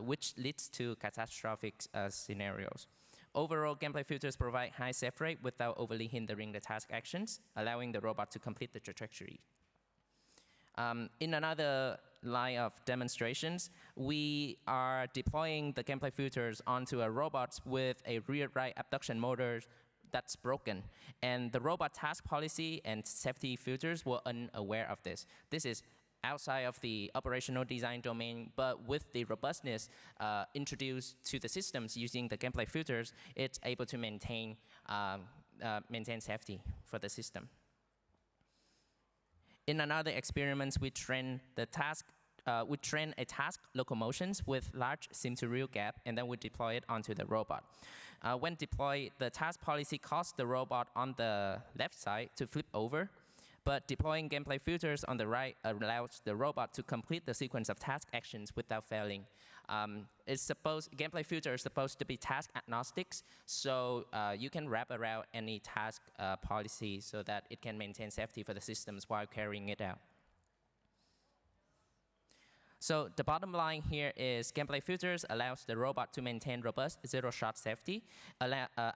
which leads to catastrophic scenarios. Overall, gameplay filters provide high safe rate without overly hindering the task actions, allowing the robot to complete the trajectory. In another line of demonstrations, we are deploying the gameplay filters onto a robot with a rear-right abduction motor that's broken. And the robot task policy and safety filters were unaware of this. This is outside of the operational design domain, but with the robustness introduced to the systems using the gameplay filters, it's able to maintain safety for the system. In another experiment, we train a task locomotions with large sim-to-real gap, and then we deploy it onto the robot. When deployed, the task policy caused the robot on the left side to flip over, but deploying gameplay filters on the right allows the robot to complete the sequence of task actions without failing. Gameplay filter is supposed to be task agnostic, so you can wrap around any task policy so that it can maintain safety for the systems while carrying it out. So the bottom line here is gameplay filters allows the robot to maintain robust zero-shot safety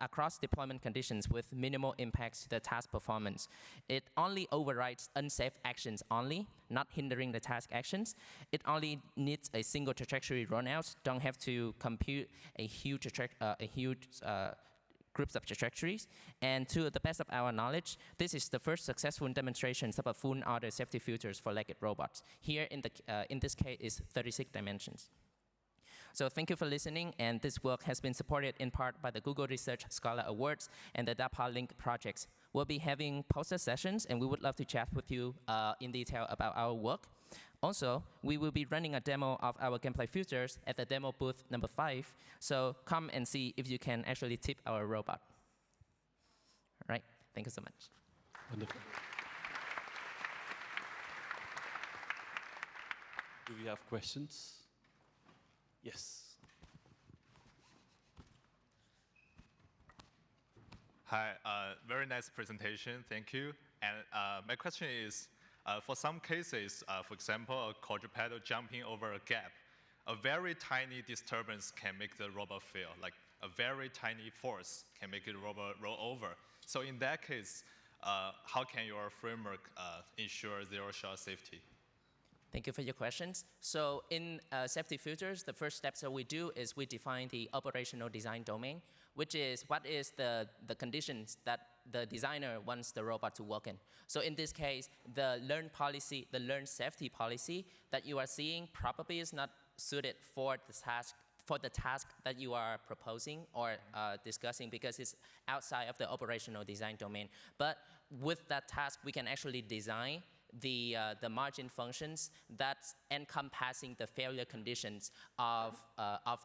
across deployment conditions with minimal impacts to the task performance. It only overrides unsafe actions only, not hindering the task actions. It only needs a single trajectory runout, don't have to compute a huge groups of trajectories. And to the best of our knowledge, this is the first successful demonstration of a full order safety filters for legged robots. Here in this case is 36 dimensions. So thank you for listening, and this work has been supported in part by the Google Research Scholar Awards and the DARPA Link projects. We'll be having poster sessions, and we would love to chat with you in detail about our work. Also, we will be running a demo of our gameplay filters at the demo booth number 5, so come and see if you can actually tip our robot. All right, thank you so much. Wonderful. Do we have questions? Yes. Hi, very nice presentation, thank you. And my question is, for some cases, for example, a quadrupedal jumping over a gap, a very tiny disturbance can make the robot fail, like a very tiny force can make the robot roll over. So in that case, how can your framework ensure zero-shot safety? Thank you for your questions. So in safety filters, the first steps that we do is we define the operational design domain, which is what is the conditions that the designer wants the robot to work in. So in this case, the learn safety policy that you are seeing probably is not suited for the task that you are proposing or discussing because it's outside of the operational design domain. But with that task, we can actually design the margin functions that's encompassing the failure conditions of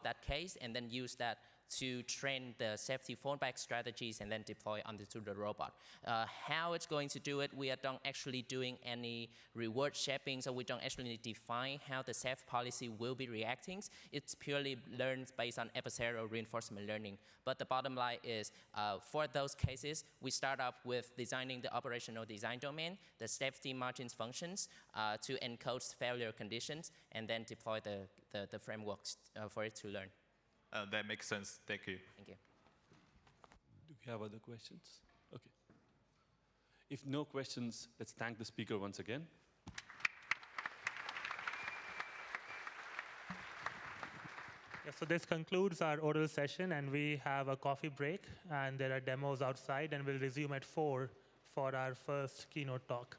that case, and then use that to train the safety fallback strategies and then deploy onto the robot. How it's going to do it, we don't actually doing any reward shaping, so we don't actually define how the safe policy will be reacting. It's purely learned based on adversarial reinforcement learning. But the bottom line is, for those cases, we start off with designing the operational design domain, the safety margins functions to encode failure conditions, and then deploy the frameworks for it to learn. That makes sense. Thank you. Thank you. Do we have other questions? Okay. If no questions, let's thank the speaker once again. Yeah, so this concludes our oral session, and we have a coffee break, and there are demos outside, and we'll resume at 4 for our first keynote talk.